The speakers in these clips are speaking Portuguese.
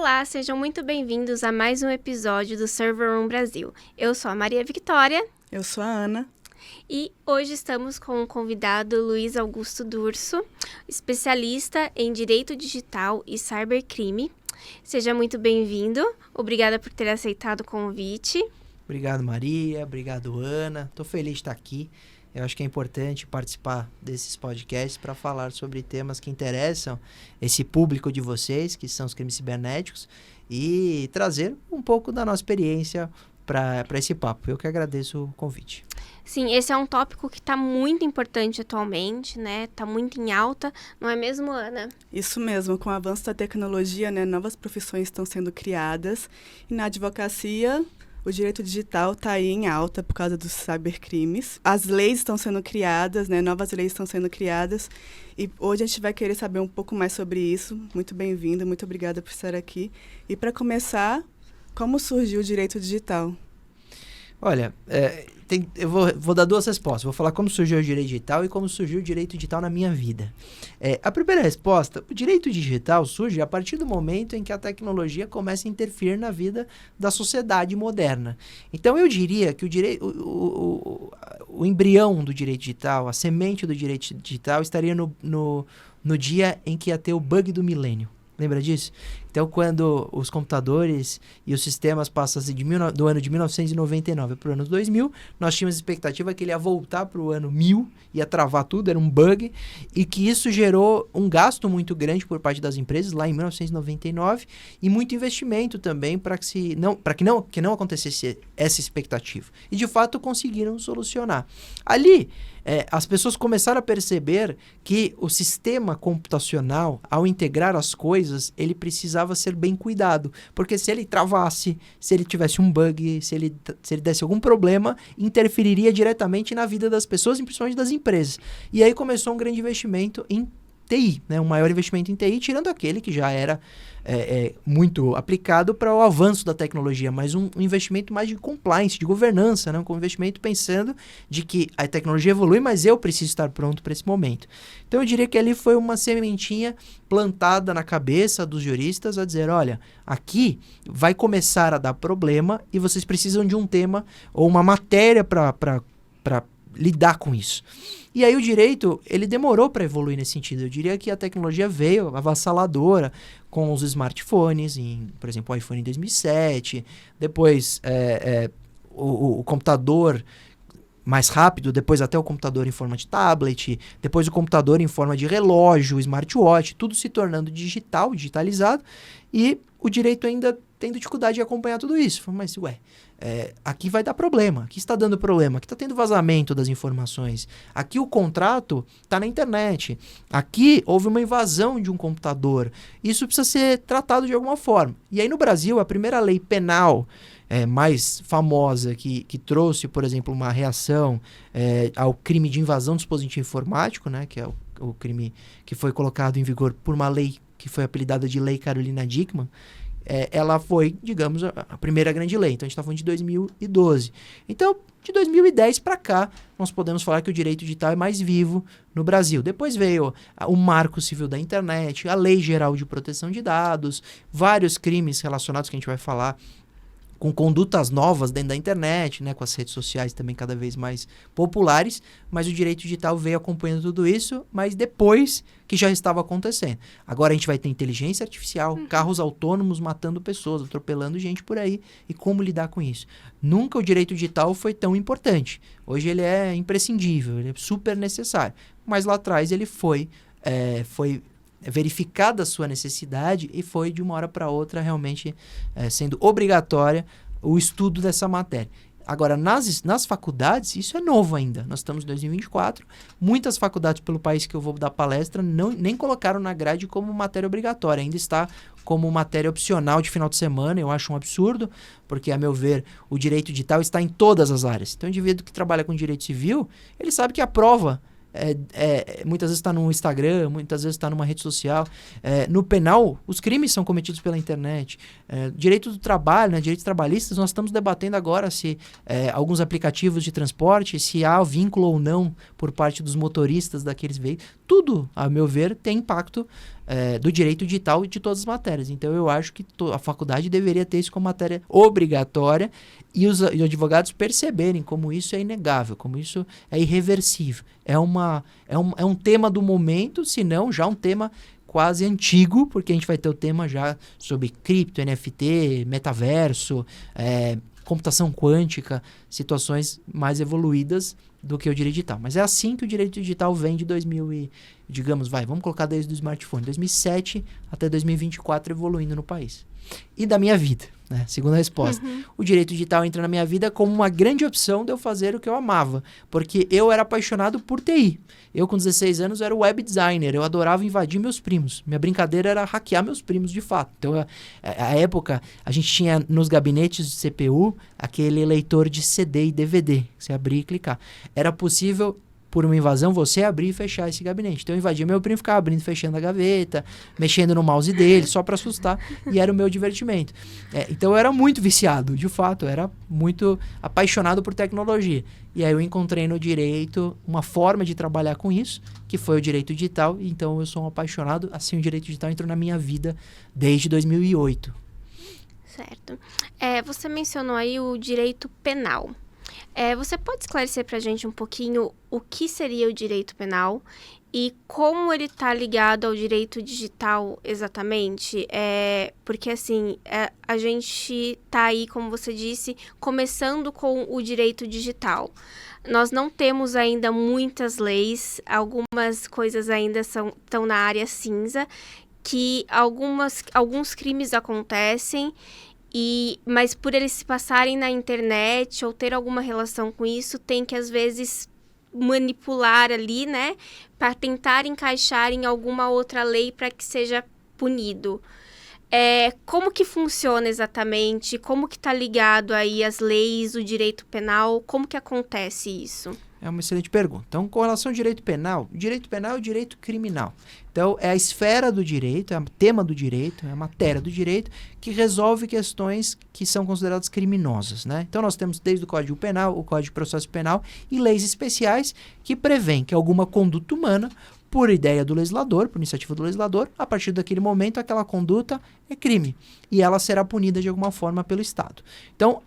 Olá, sejam muito bem-vindos a mais um episódio do Server Room Brasil. Eu sou a Maria Victória. Eu sou a Ana. E hoje estamos com o convidado Luiz Augusto Durso, especialista em Direito Digital e Cybercrime. Seja muito bem-vindo. Obrigada por ter aceitado o convite. Obrigado, Maria. Obrigado, Ana. Estou feliz de estar aqui. Eu acho que é importante participar desses podcasts para falar sobre temas que interessam esse público de vocês, que são os crimes cibernéticos, e trazer um pouco da nossa experiência para esse papo. Eu que agradeço o convite. Sim, esse é um tópico que está muito importante atualmente, né? Está muito em alta, não é mesmo, Ana? Isso mesmo, com o avanço da tecnologia, né, novas profissões estão sendo criadas. E na advocacia, o direito digital está aí em alta por causa dos cybercrimes. As leis estão sendo criadas, né, novas leis estão sendo criadas. E hoje a gente vai querer saber um pouco mais sobre isso. Muito bem-vinda, muito obrigada por estar aqui. E para começar, como surgiu o direito digital? Olha, eu vou dar duas respostas. Vou falar como surgiu o direito digital e como surgiu o direito digital na minha vida. A primeira resposta, o direito digital surge a partir do momento em que a tecnologia começa a interferir na vida da sociedade moderna. Então, eu diria que o embrião do direito digital, a semente do direito digital, estaria no dia em que ia ter o bug do milênio. Lembra disso? Então, quando os computadores e os sistemas passam do ano de 1999 para o ano 2000, nós tínhamos a expectativa que ele ia voltar para o ano 1000, ia travar tudo, era um bug, e que isso gerou um gasto muito grande por parte das empresas lá em 1999 e muito investimento também para que não acontecesse essa expectativa. E, de fato, conseguiram solucionar. Ali, as pessoas começaram a perceber que o sistema computacional, ao integrar as coisas, ele precisava ser bem cuidado, porque se ele travasse, se ele tivesse um bug, se ele desse algum problema, interferiria diretamente na vida das pessoas e principalmente das empresas. E aí começou um grande investimento em TI, né? Um maior investimento em TI, tirando aquele que já era muito aplicado para o avanço da tecnologia, mas um investimento mais de compliance, de governança, né? Um investimento pensando de que a tecnologia evolui, mas eu preciso estar pronto para esse momento. Então eu diria que ali foi uma sementinha plantada na cabeça dos juristas a dizer, olha, aqui vai começar a dar problema e vocês precisam de um tema ou uma matéria para lidar com isso. E aí o direito, ele demorou para evoluir nesse sentido. Eu diria que a tecnologia veio avassaladora com os smartphones, por exemplo, o iPhone em 2007, depois o computador mais rápido, depois até o computador em forma de tablet, depois o computador em forma de relógio, smartwatch, tudo se tornando digitalizado, e o direito ainda tendo dificuldade de acompanhar tudo isso. Mas, aqui vai dar problema, aqui está dando problema, aqui está tendo vazamento das informações, aqui o contrato está na internet, aqui houve uma invasão de um computador, isso precisa ser tratado de alguma forma. E aí no Brasil, a primeira lei penal mais famosa que trouxe, por exemplo, uma reação ao crime de invasão do dispositivo informático, né, que é o crime que foi colocado em vigor por uma lei que foi apelidada de Lei Carolina Dickmann, ela foi, digamos, a primeira grande lei. Então, a gente está falando de 2012. Então, de 2010 para cá, nós podemos falar que o direito digital é mais vivo no Brasil. Depois veio o Marco Civil da Internet, a Lei Geral de Proteção de Dados, vários crimes relacionados que a gente vai falar com condutas novas dentro da internet, né, com as redes sociais também cada vez mais populares, mas o direito digital veio acompanhando tudo isso, mas depois que já estava acontecendo. Agora a gente vai ter inteligência artificial, carros autônomos matando pessoas, atropelando gente por aí, e como lidar com isso. Nunca o direito digital foi tão importante. Hoje ele é imprescindível, ele é super necessário, mas lá atrás ele foi verificada a sua necessidade e foi de uma hora para outra realmente sendo obrigatória o estudo dessa matéria. Agora, nas faculdades, isso é novo ainda. Nós estamos em 2024, muitas faculdades pelo país que eu vou dar palestra nem colocaram na grade como matéria obrigatória, ainda está como matéria opcional de final de semana. Eu acho um absurdo, porque, a meu ver, o direito digital está em todas as áreas. Então, o indivíduo que trabalha com direito civil, ele sabe que a prova muitas vezes está no Instagram, muitas vezes está numa rede social. No penal, os crimes são cometidos pela internet. Direito do trabalho, né, direitos trabalhistas, nós estamos debatendo agora se alguns aplicativos de transporte, se há vínculo ou não por parte dos motoristas daqueles veículos. tudo, a meu ver, tem impacto do direito digital e de todas as matérias. Então, eu acho que a faculdade deveria ter isso como matéria obrigatória e os advogados perceberem como isso é inegável, como isso é irreversível. É um tema do momento, se não já um tema quase antigo, porque a gente vai ter o tema já sobre cripto, NFT, metaverso, computação quântica, situações mais evoluídas do que o direito digital. Mas é assim que o direito digital vem de 2000 e, digamos, vamos colocar desde o smartphone, 2007 até 2024 evoluindo no país. E da minha vida, né? Segunda resposta. O direito digital entra na minha vida como uma grande opção de eu fazer o que eu amava, porque eu era apaixonado por TI. Eu, com 16 anos, era web designer, eu adorava invadir meus primos. Minha brincadeira era hackear meus primos, de fato. Então, à época, a gente tinha nos gabinetes de CPU aquele leitor de CD e DVD, que você abria e clicar. Era possível, por uma invasão, você abrir e fechar esse gabinete. Então eu invadia meu primo, ficava abrindo e fechando a gaveta, mexendo no mouse dele, só para assustar, e era o meu divertimento. Então eu era muito viciado, de fato, eu era muito apaixonado por tecnologia. E aí eu encontrei no direito uma forma de trabalhar com isso, que foi o direito digital, então eu sou um apaixonado, assim o direito digital entrou na minha vida desde 2008. Certo. Você mencionou aí o direito penal. Você pode esclarecer para a gente um pouquinho o que seria o direito penal e como ele está ligado ao direito digital exatamente? Porque, assim, a gente está aí, como você disse, começando com o direito digital. Nós não temos ainda muitas leis, algumas coisas ainda estão na área cinza, que alguns crimes acontecem, mas por eles se passarem na internet ou ter alguma relação com isso, tem que, às vezes, manipular ali, né? Para tentar encaixar em alguma outra lei para que seja punido. Como que funciona exatamente? Como que está ligado aí as leis, o direito penal? Como que acontece isso? É uma excelente pergunta. Então, com relação ao direito penal é o direito criminal. Então, é a esfera do direito, é o tema do direito, é a matéria do direito que resolve questões que são consideradas criminosas, né? Então, nós temos desde o Código Penal, o Código de Processo Penal e leis especiais que prevêem que alguma conduta humana, por ideia do legislador, por iniciativa do legislador, a partir daquele momento, aquela conduta é crime. E ela será punida de alguma forma pelo Estado. Então,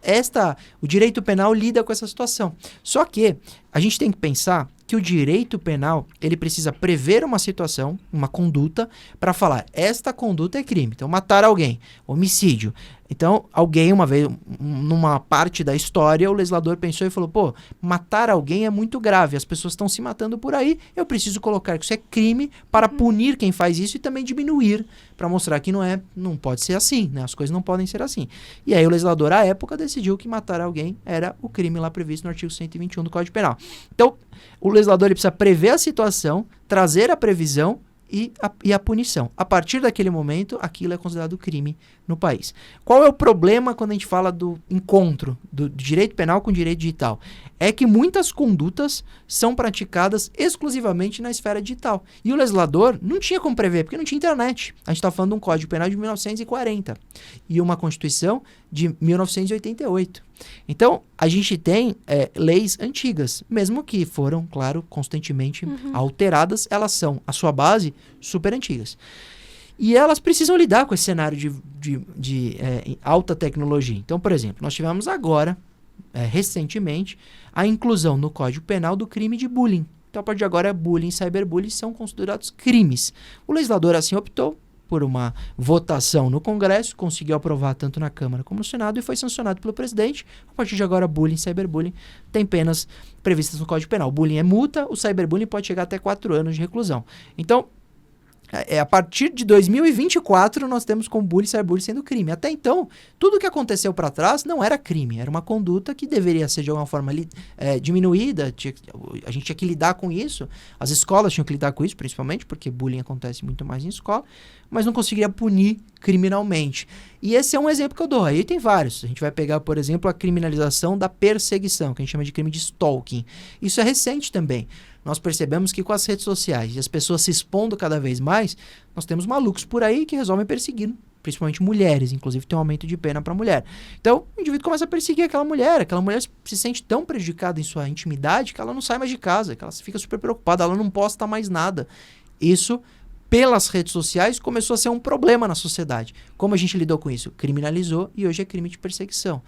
o direito penal lida com essa situação. Só que a gente tem que pensar que o direito penal, ele precisa prever uma situação, uma conduta, para falar, esta conduta é crime. Então, matar alguém, homicídio. Então, alguém, uma vez, numa parte da história, o legislador pensou e falou, matar alguém é muito grave, as pessoas estão se matando por aí, eu preciso colocar que isso é crime para punir quem faz isso e também diminuir, para mostrar que não pode ser assim, né? As coisas não podem ser assim. E aí o legislador, à época, decidiu que matar alguém era o crime lá previsto no artigo 121 do Código Penal. Então, o legislador ele precisa prever a situação, trazer a previsão e a punição. A partir daquele momento, aquilo é considerado crime no país. Qual é o problema quando a gente fala do encontro do direito penal com o direito digital? É que muitas condutas são praticadas exclusivamente na esfera digital. E o legislador não tinha como prever, porque não tinha internet. A gente está falando de um Código Penal de 1940 e uma Constituição de 1988. Então, a gente tem leis antigas, mesmo que foram, claro, constantemente alteradas, elas são, a sua base, super antigas. E elas precisam lidar com esse cenário de alta tecnologia. Então, por exemplo, nós tivemos agora, recentemente, a inclusão no Código Penal do crime de bullying. Então, a partir de agora, bullying e cyberbullying são considerados crimes. O legislador assim optou por uma votação no Congresso, conseguiu aprovar tanto na Câmara como no Senado e foi sancionado pelo presidente. A partir de agora, bullying e cyberbullying tem penas previstas no Código Penal. O bullying é multa, o cyberbullying pode chegar até 4 anos de reclusão. Então, a partir de 2024, nós temos com bullying e cyberbullying sendo crime. Até então, tudo que aconteceu para trás não era crime, era uma conduta que deveria ser de alguma forma diminuída, a gente tinha que lidar com isso, as escolas tinham que lidar com isso, principalmente, porque bullying acontece muito mais em escola, mas não conseguiria punir criminalmente. E esse é um exemplo que eu dou. Aí tem vários. A gente vai pegar, por exemplo, a criminalização da perseguição, que a gente chama de crime de stalking. Isso é recente também. Nós percebemos que com as redes sociais e as pessoas se expondo cada vez mais, nós temos malucos por aí que resolvem perseguir principalmente mulheres, inclusive tem um aumento de pena para mulher. Então, o indivíduo começa a perseguir aquela mulher se sente tão prejudicada em sua intimidade que ela não sai mais de casa, que ela fica super preocupada, ela não posta mais nada. Isso, pelas redes sociais, começou a ser um problema na sociedade. Como a gente lidou com isso? Criminalizou e hoje é crime de perseguição.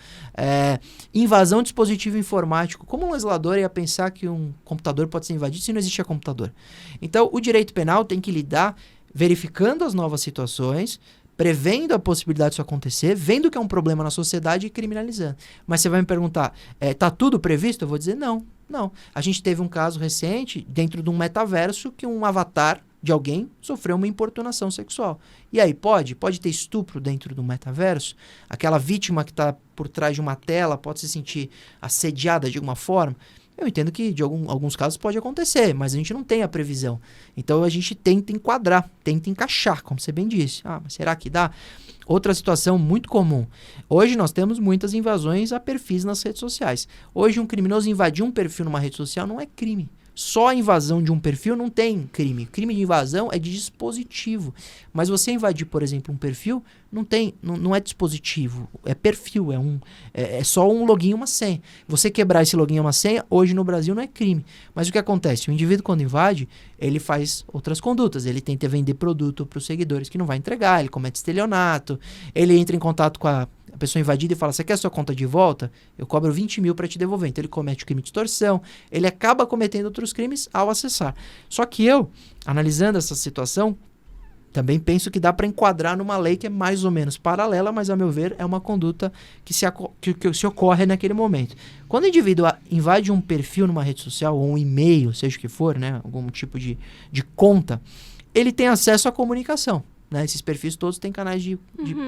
Invasão de dispositivo informático. Como um legislador ia pensar que um computador pode ser invadido se não existia computador? Então, o direito penal tem que lidar verificando as novas situações, prevendo a possibilidade disso acontecer, vendo que é um problema na sociedade e criminalizando. Mas você vai me perguntar, tá tudo previsto? Eu vou dizer não. Não. A gente teve um caso recente, dentro de um metaverso, que um avatar de alguém sofreu uma importunação sexual. E aí, pode ter estupro dentro do metaverso? Aquela vítima que está por trás de uma tela pode se sentir assediada de alguma forma? Eu entendo que de alguns casos pode acontecer, mas a gente não tem a previsão. Então a gente tenta enquadrar, tenta encaixar, como você bem disse. Mas será que dá? Outra situação muito comum. Hoje nós temos muitas invasões a perfis nas redes sociais. Hoje um criminoso invadir um perfil numa rede social não é crime. Só a invasão de um perfil não tem crime. Crime de invasão é de dispositivo. Mas você invadir, por exemplo, um perfil, não é dispositivo. É perfil, é só um login e uma senha. Você quebrar esse login e uma senha, hoje no Brasil não é crime. Mas o que acontece? O indivíduo, quando invade, ele faz outras condutas. Ele tenta vender produto para os seguidores que não vai entregar, ele comete estelionato, ele entra em contato com a pessoa invadida e fala, você quer a sua conta de volta? Eu cobro 20 mil para te devolver. Então ele comete o crime de extorsão, ele acaba cometendo outros crimes ao acessar. Só que eu, analisando essa situação, também penso que dá para enquadrar numa lei que é mais ou menos paralela, mas, a meu ver, é uma conduta que se ocorre naquele momento. Quando o indivíduo invade um perfil numa rede social, ou um e-mail, seja o que for, né, algum tipo de conta, ele tem acesso à comunicação. Né? Esses perfis todos têm canais de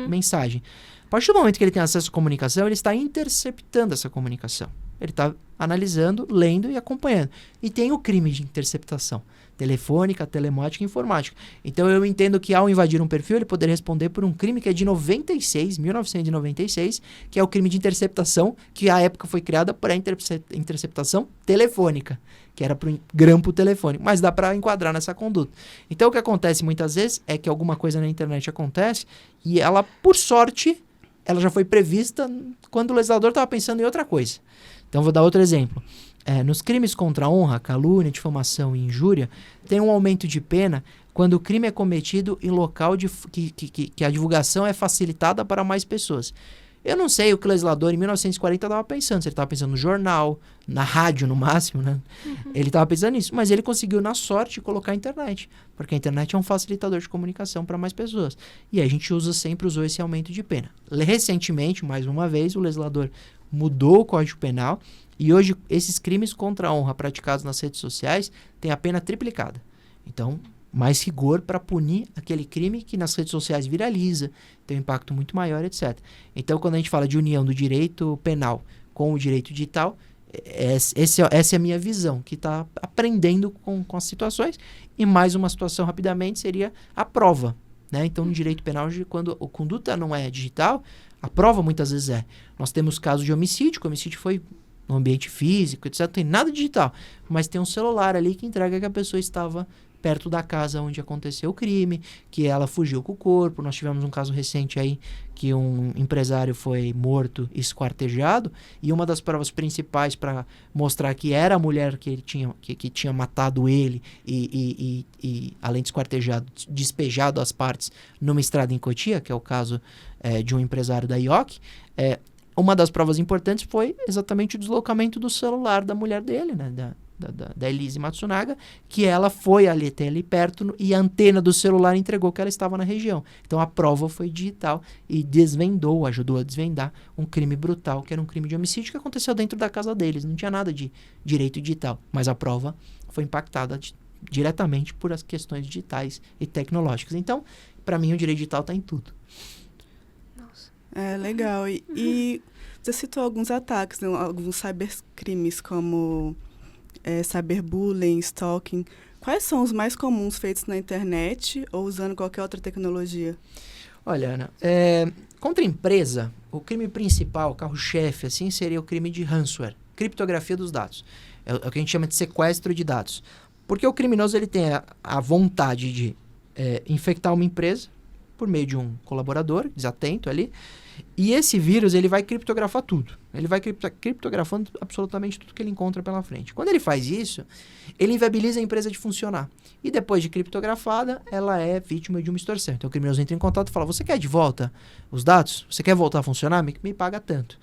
mensagem. A partir do momento que ele tem acesso à comunicação, ele está interceptando essa comunicação. Ele está analisando, lendo e acompanhando. E tem o crime de interceptação. Telefônica, telemática e informática. Então eu entendo que ao invadir um perfil, ele poderia responder por um crime que é de 1996, que é o crime de interceptação, que à época foi criada para interceptação telefônica, que era para o grampo telefônico, mas dá para enquadrar nessa conduta. Então o que acontece muitas vezes é que alguma coisa na internet acontece e ela, por sorte, ela já foi prevista quando o legislador estava pensando em outra coisa. Então vou dar outro exemplo. Nos crimes contra a honra, calúnia, difamação e injúria, tem um aumento de pena quando o crime é cometido em local que a divulgação é facilitada para mais pessoas. Eu não sei o que o legislador em 1940 estava pensando. Se ele estava pensando no jornal, na rádio no máximo, né? Ele estava pensando nisso, mas ele conseguiu, na sorte, colocar a internet. Porque a internet é um facilitador de comunicação para mais pessoas. E a gente sempre usou esse aumento de pena. Recentemente, mais uma vez, o legislador mudou o Código Penal e hoje esses crimes contra a honra praticados nas redes sociais têm a pena triplicada. Então, mais rigor para punir aquele crime que nas redes sociais viraliza, tem um impacto muito maior, etc. Então, quando a gente fala de união do direito penal com o direito digital, essa é a minha visão, que está aprendendo com as situações. E mais uma situação, rapidamente, seria a prova. Né? Então, no direito penal, quando a conduta não é digital, a prova muitas vezes é. Nós temos casos de homicídio, que o homicídio foi no ambiente físico, etc. Não tem nada digital, mas tem um celular ali que entrega que a pessoa estava perto da casa onde aconteceu o crime, que ela fugiu com o corpo. Nós tivemos um caso recente aí que um empresário foi morto, esquartejado, e uma das provas principais para mostrar que era a mulher que ele tinha matado ele e além de esquartejado, despejado as partes numa estrada em Cotia, que é o caso de um empresário da IOC, uma das provas importantes foi exatamente o deslocamento do celular da mulher dele, né, da Elise Matsunaga, que ela foi até ali perto e a antena do celular entregou que ela estava na região. Então a prova foi digital e ajudou a desvendar um crime brutal, que era um crime de homicídio que aconteceu dentro da casa deles. Não tinha nada de direito digital, mas a prova foi impactada diretamente por as questões digitais e tecnológicas. Então, para mim, o direito digital está em tudo. Nossa. Legal. E você citou alguns ataques, né? Alguns cybercrimes, como cyberbullying, stalking. Quais são os mais comuns feitos na internet ou usando qualquer outra tecnologia? Olha, Ana, contra a empresa, o crime principal, o carro-chefe, assim, seria o crime de ransomware, criptografia dos dados. É o que a gente chama de sequestro de dados. Porque o criminoso ele tem a vontade de infectar uma empresa, por meio de um colaborador desatento ali. E esse vírus, ele vai criptografar tudo. Ele vai criptografando absolutamente tudo que ele encontra pela frente. Quando ele faz isso, ele inviabiliza a empresa de funcionar. E depois de criptografada, ela é vítima de uma extorsão. Então o criminoso entra em contato e fala, você quer de volta os dados? Você quer voltar a funcionar? Me paga tanto.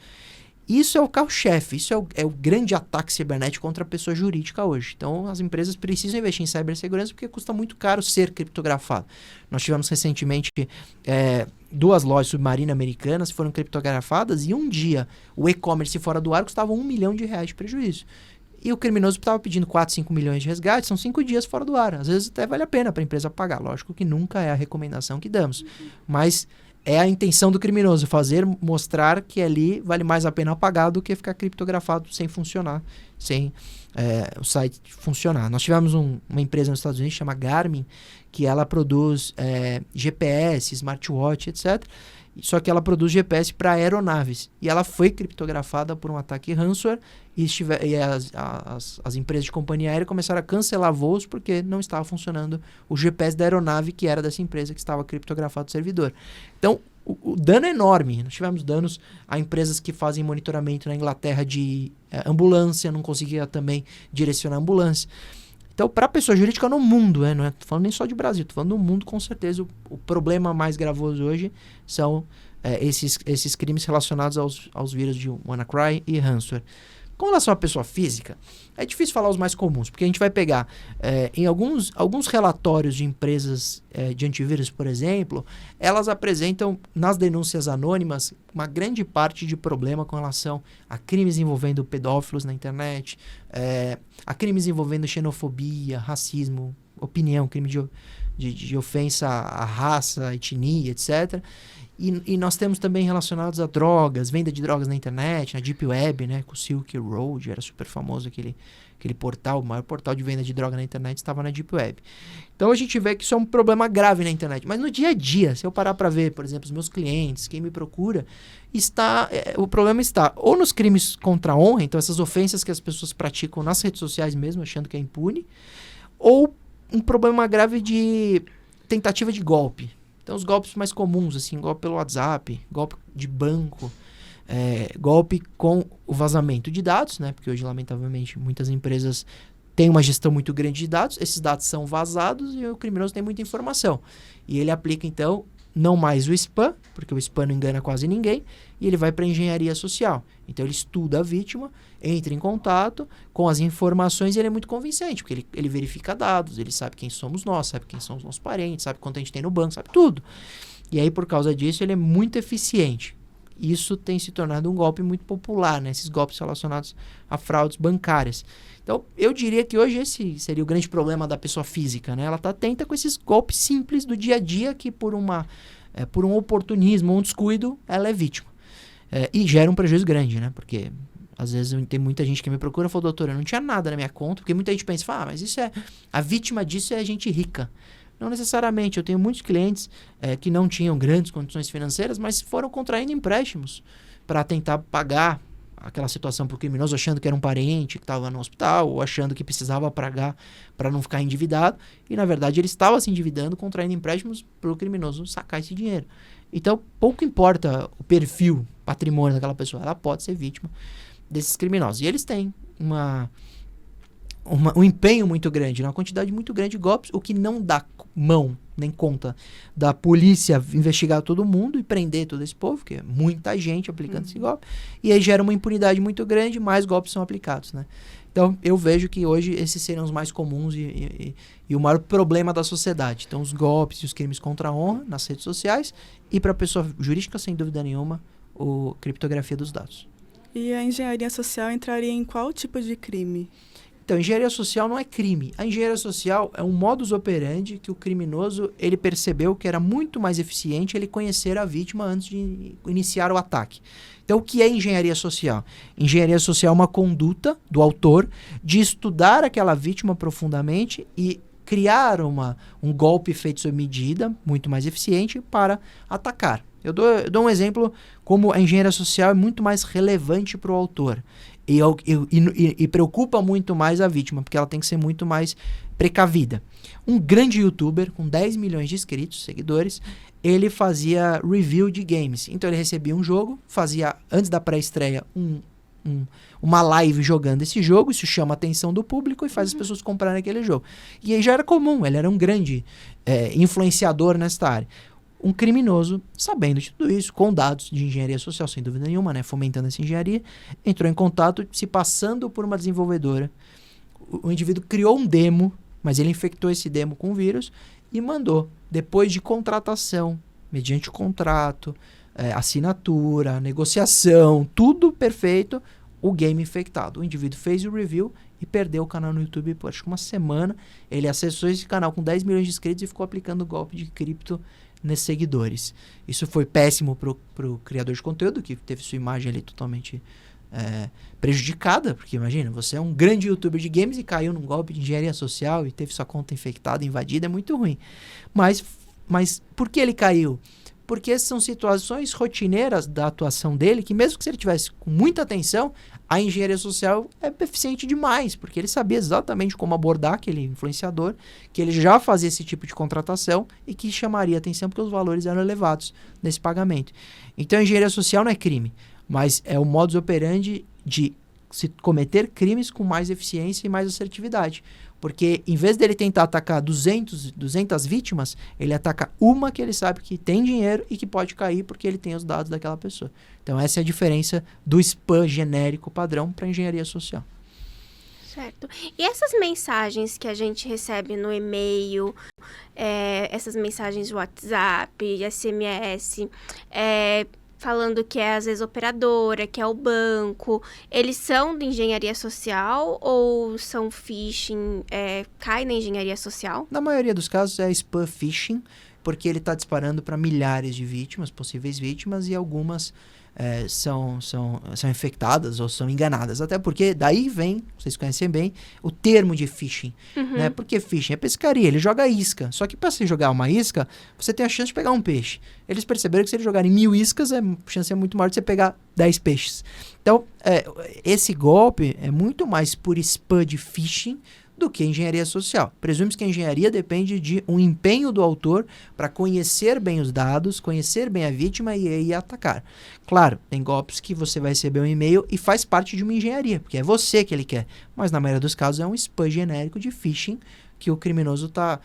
Isso é o carro-chefe, isso é o grande ataque cibernético contra a pessoa jurídica hoje. Então, as empresas precisam investir em cibersegurança porque custa muito caro ser criptografado. Nós tivemos recentemente 2 lojas submarinas americanas que foram criptografadas e um dia o e-commerce fora do ar custava R$1 milhão de prejuízo. E o criminoso estava pedindo 4, 5 milhões de resgate, são 5 dias fora do ar. Às vezes até vale a pena para a empresa pagar. Lógico que nunca é a recomendação que damos, mas é a intenção do criminoso, mostrar que ali vale mais a pena pagar do que ficar criptografado sem funcionar, sem o site funcionar. Nós tivemos uma empresa nos Estados Unidos, chama Garmin, que ela produz GPS, smartwatch, etc. Só que ela produz GPS para aeronaves. E ela foi criptografada por um ataque ransomware e as empresas de companhia aérea começaram a cancelar voos porque não estava funcionando o GPS da aeronave que era dessa empresa que estava criptografado o servidor. Então, o dano é enorme. Nós tivemos danos a empresas que fazem monitoramento na Inglaterra de ambulância, não conseguia também direcionar a ambulância. Então, para a pessoa jurídica no mundo, não estou falando nem só de Brasil, estou falando no mundo, com certeza, o problema mais gravoso hoje são esses crimes relacionados aos vírus de WannaCry e ransomware. Com relação à pessoa física, é difícil falar os mais comuns, porque a gente vai pegar em alguns relatórios de empresas de antivírus, por exemplo, elas apresentam nas denúncias anônimas uma grande parte de problema com relação a crimes envolvendo pedófilos na internet, a crimes envolvendo xenofobia, racismo, opinião, crime de ofensa à raça, etnia, etc. E nós temos também relacionados a drogas, venda de drogas na internet, na Deep Web, né, com o Silk Road, era super famoso aquele portal, o maior portal de venda de droga na internet estava na Deep Web. Então a gente vê que isso é um problema grave na internet. Mas no dia a dia, se eu parar para ver, por exemplo, os meus clientes, quem me procura, o problema está ou nos crimes contra a honra, então essas ofensas que as pessoas praticam nas redes sociais mesmo, achando que é impune, ou um problema grave de tentativa de golpe. Então, os golpes mais comuns, assim, golpe pelo WhatsApp, golpe de banco, golpe com o vazamento de dados, né? Porque hoje, lamentavelmente, muitas empresas têm uma gestão muito grande de dados, esses dados são vazados e o criminoso tem muita informação. E ele aplica, então, não mais o spam, porque o spam não engana quase ninguém, e ele vai para a engenharia social. Então, ele estuda a vítima, entra em contato com as informações e ele é muito convincente, porque ele verifica dados, ele sabe quem somos nós, sabe quem são os nossos parentes, sabe quanto a gente tem no banco, sabe tudo. E aí, por causa disso, ele é muito eficiente. Isso tem se tornado um golpe muito popular, né? Esses golpes relacionados a fraudes bancárias. Então, eu diria que hoje esse seria o grande problema da pessoa física, né? Ela está atenta com esses golpes simples do dia a dia que por um oportunismo, um descuido, ela é vítima. E gera um prejuízo grande, né? Porque às vezes tem muita gente que me procura e fala, doutor, eu não tinha nada na minha conta, porque muita gente pensa, mas a vítima disso é gente rica. Não necessariamente, eu tenho muitos clientes que não tinham grandes condições financeiras, mas foram contraindo empréstimos para tentar pagar aquela situação para o criminoso, achando que era um parente que estava no hospital, ou achando que precisava pagar para não ficar endividado, e na verdade ele estava se endividando, contraindo empréstimos para o criminoso sacar esse dinheiro. Então, pouco importa o perfil, patrimônio daquela pessoa, ela pode ser vítima desses criminosos. E eles têm um empenho muito grande, uma quantidade muito grande de golpes, o que não dá mão nem conta da polícia investigar todo mundo e prender todo esse povo, que é muita gente aplicando esse golpe, e aí gera uma impunidade muito grande, mais golpes são aplicados, né? Então, eu vejo que hoje esses seriam os mais comuns e o maior problema da sociedade. Então, os golpes e os crimes contra a honra nas redes sociais e para a pessoa jurídica, sem dúvida nenhuma, a criptografia dos dados. E a engenharia social entraria em qual tipo de crime? Então, engenharia social não é crime. A engenharia social é um modus operandi que o criminoso ele percebeu que era muito mais eficiente ele conhecer a vítima antes de iniciar o ataque. Então, o que é engenharia social? Engenharia social é uma conduta do autor de estudar aquela vítima profundamente e criar um golpe feito sob medida, muito mais eficiente, para atacar. Eu dou um exemplo como a engenharia social é muito mais relevante para o autor. E preocupa muito mais a vítima, porque ela tem que ser muito mais precavida. Um grande youtuber com 10 milhões de inscritos, seguidores, ele fazia review de games. Então ele recebia um jogo, fazia, antes da pré-estreia, uma live jogando esse jogo, isso chama a atenção do público e faz as pessoas comprarem aquele jogo. E aí já era comum, ele era um grande influenciador nesta área. Um criminoso, sabendo de tudo isso, com dados de engenharia social, sem dúvida nenhuma, né, fomentando essa engenharia, entrou em contato, se passando por uma desenvolvedora. O indivíduo criou um demo, mas ele infectou esse demo com vírus e mandou, depois de contratação, mediante o contrato, assinatura, negociação, tudo perfeito, o game infectado. O indivíduo fez o review e perdeu o canal no YouTube por acho que uma semana. Ele acessou esse canal com 10 milhões de inscritos e ficou aplicando golpe de cripto nesses seguidores. Isso foi péssimo pro criador de conteúdo, que teve sua imagem ali totalmente prejudicada, porque imagina, você é um grande youtuber de games e caiu num golpe de engenharia social e teve sua conta infectada, invadida, é muito ruim. Mas por que ele caiu? Porque são situações rotineiras da atuação dele, que mesmo que se ele tivesse com muita atenção, a engenharia social é eficiente demais, porque ele sabia exatamente como abordar aquele influenciador, que ele já fazia esse tipo de contratação e que chamaria atenção porque os valores eram elevados nesse pagamento. Então a engenharia social não é crime, mas é o modus operandi de se cometer crimes com mais eficiência e mais assertividade. Porque em vez dele tentar atacar 200 vítimas, ele ataca uma que ele sabe que tem dinheiro e que pode cair porque ele tem os dados daquela pessoa. Então essa é a diferença do spam genérico padrão para a engenharia social. Certo. E essas mensagens que a gente recebe no e-mail, essas mensagens de WhatsApp, SMS, falando que é às vezes operadora, que é o banco, eles são de engenharia social ou são phishing, cai na engenharia social? Na maioria dos casos é spam phishing, porque ele está disparando para milhares de vítimas, possíveis vítimas, e algumas são infectadas ou são enganadas. Até porque daí vem, vocês conhecem bem, o termo de phishing. Né? Porque phishing é pescaria, ele joga isca. Só que para você jogar uma isca, você tem a chance de pegar um peixe. Eles perceberam que se eles jogarem 1000 iscas, a chance é muito maior de você pegar 10 peixes. Então, esse golpe é muito mais por spam de phishing do que engenharia social. Presumimos que a engenharia depende de um empenho do autor para conhecer bem os dados, conhecer bem a vítima e atacar. Claro, tem golpes que você vai receber um e-mail e faz parte de uma engenharia, porque é você que ele quer. Mas na maioria dos casos é um spam genérico de phishing que o criminoso está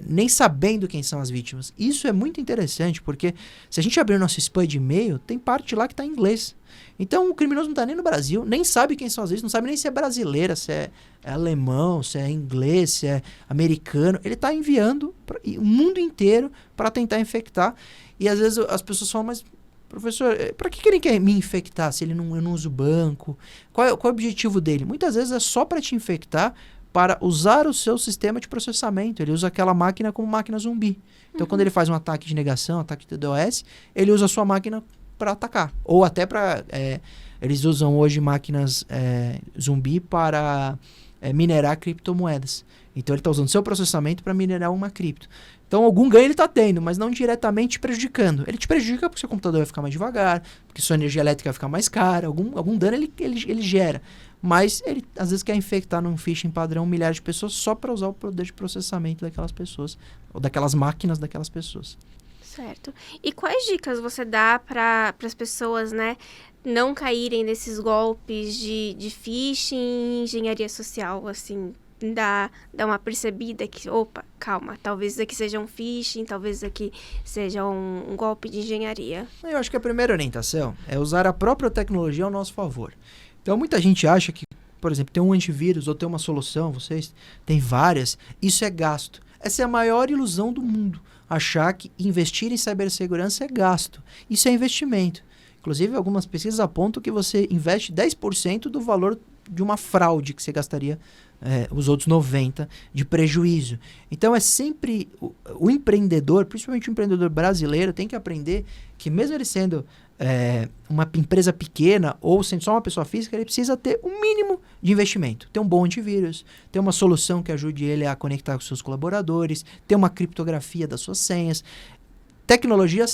nem sabendo quem são as vítimas. Isso é muito interessante, porque se a gente abrir o nosso spam de e-mail, tem parte lá que está em inglês. Então o criminoso não está nem no Brasil, nem sabe quem são as vítimas, não sabe nem se é brasileira, se é alemão, se é inglês, se é americano. Ele está enviando o mundo inteiro para tentar infectar. E às vezes as pessoas falam, mas professor, para que ele quer me infectar se eu não uso banco? Qual é o objetivo dele? Muitas vezes é só para te infectar, para usar o seu sistema de processamento. Ele usa aquela máquina como máquina zumbi. Então, quando ele faz um ataque de negação, ataque de DDoS, ele usa a sua máquina para atacar. Ou até para... eles usam hoje máquinas zumbi para minerar criptomoedas. Então, ele está usando o seu processamento para minerar uma cripto. Então, algum ganho ele está tendo, mas não diretamente prejudicando. Ele te prejudica porque seu computador vai ficar mais devagar, porque sua energia elétrica vai ficar mais cara, algum dano ele gera. Mas ele, às vezes, quer infectar num phishing padrão milhares de pessoas só para usar o poder de processamento daquelas pessoas, ou daquelas máquinas daquelas pessoas. Certo. E quais dicas você dá para as pessoas, né, não caírem nesses golpes de phishing, engenharia social, assim, dá uma percebida que, opa, calma, talvez isso aqui seja um phishing, talvez isso aqui seja um golpe de engenharia? Eu acho que a primeira orientação é usar a própria tecnologia ao nosso favor. Então, muita gente acha que, por exemplo, ter um antivírus ou ter uma solução, vocês têm várias, isso é gasto. Essa é a maior ilusão do mundo, achar que investir em cibersegurança é gasto. Isso é investimento. Inclusive, algumas pesquisas apontam que você investe 10% do valor de uma fraude que você gastaria os outros 90% de prejuízo. Então, é sempre o empreendedor, principalmente o empreendedor brasileiro, tem que aprender que mesmo ele sendo uma empresa pequena ou sendo só uma pessoa física, ele precisa ter um mínimo de investimento. Ter um bom antivírus, ter uma solução que ajude ele a conectar com seus colaboradores, ter uma criptografia das suas senhas. tecnologia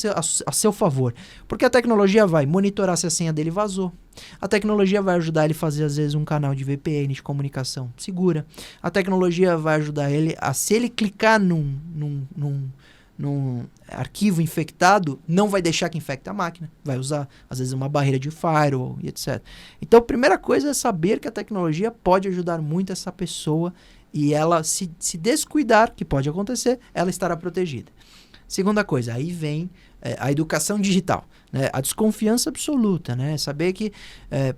a seu favor. Porque a tecnologia vai monitorar se a senha dele vazou. A tecnologia vai ajudar ele a fazer, às vezes, um canal de VPN, de comunicação segura. A tecnologia vai ajudar ele a, se ele clicar num arquivo infectado, não vai deixar que infecte a máquina. Vai usar, às vezes, uma barreira de firewall e etc. Então, a primeira coisa é saber que a tecnologia pode ajudar muito essa pessoa e ela, se descuidar, que pode acontecer, ela estará protegida. Segunda coisa, aí vem a educação digital, né? A desconfiança absoluta, né? Saber que...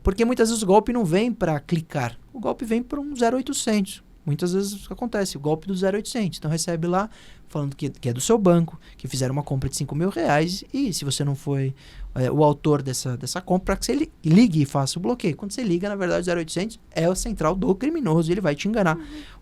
porque muitas vezes o golpe não vem para clicar, o golpe vem para um 0800. Muitas vezes acontece, o golpe do 0800. Então recebe lá, falando que é do seu banco, que fizeram uma compra de R$5.000 e se você não foi o autor dessa compra, que você ligue e faça o bloqueio. Quando você liga, na verdade, o 0800 é a central do criminoso e ele vai te enganar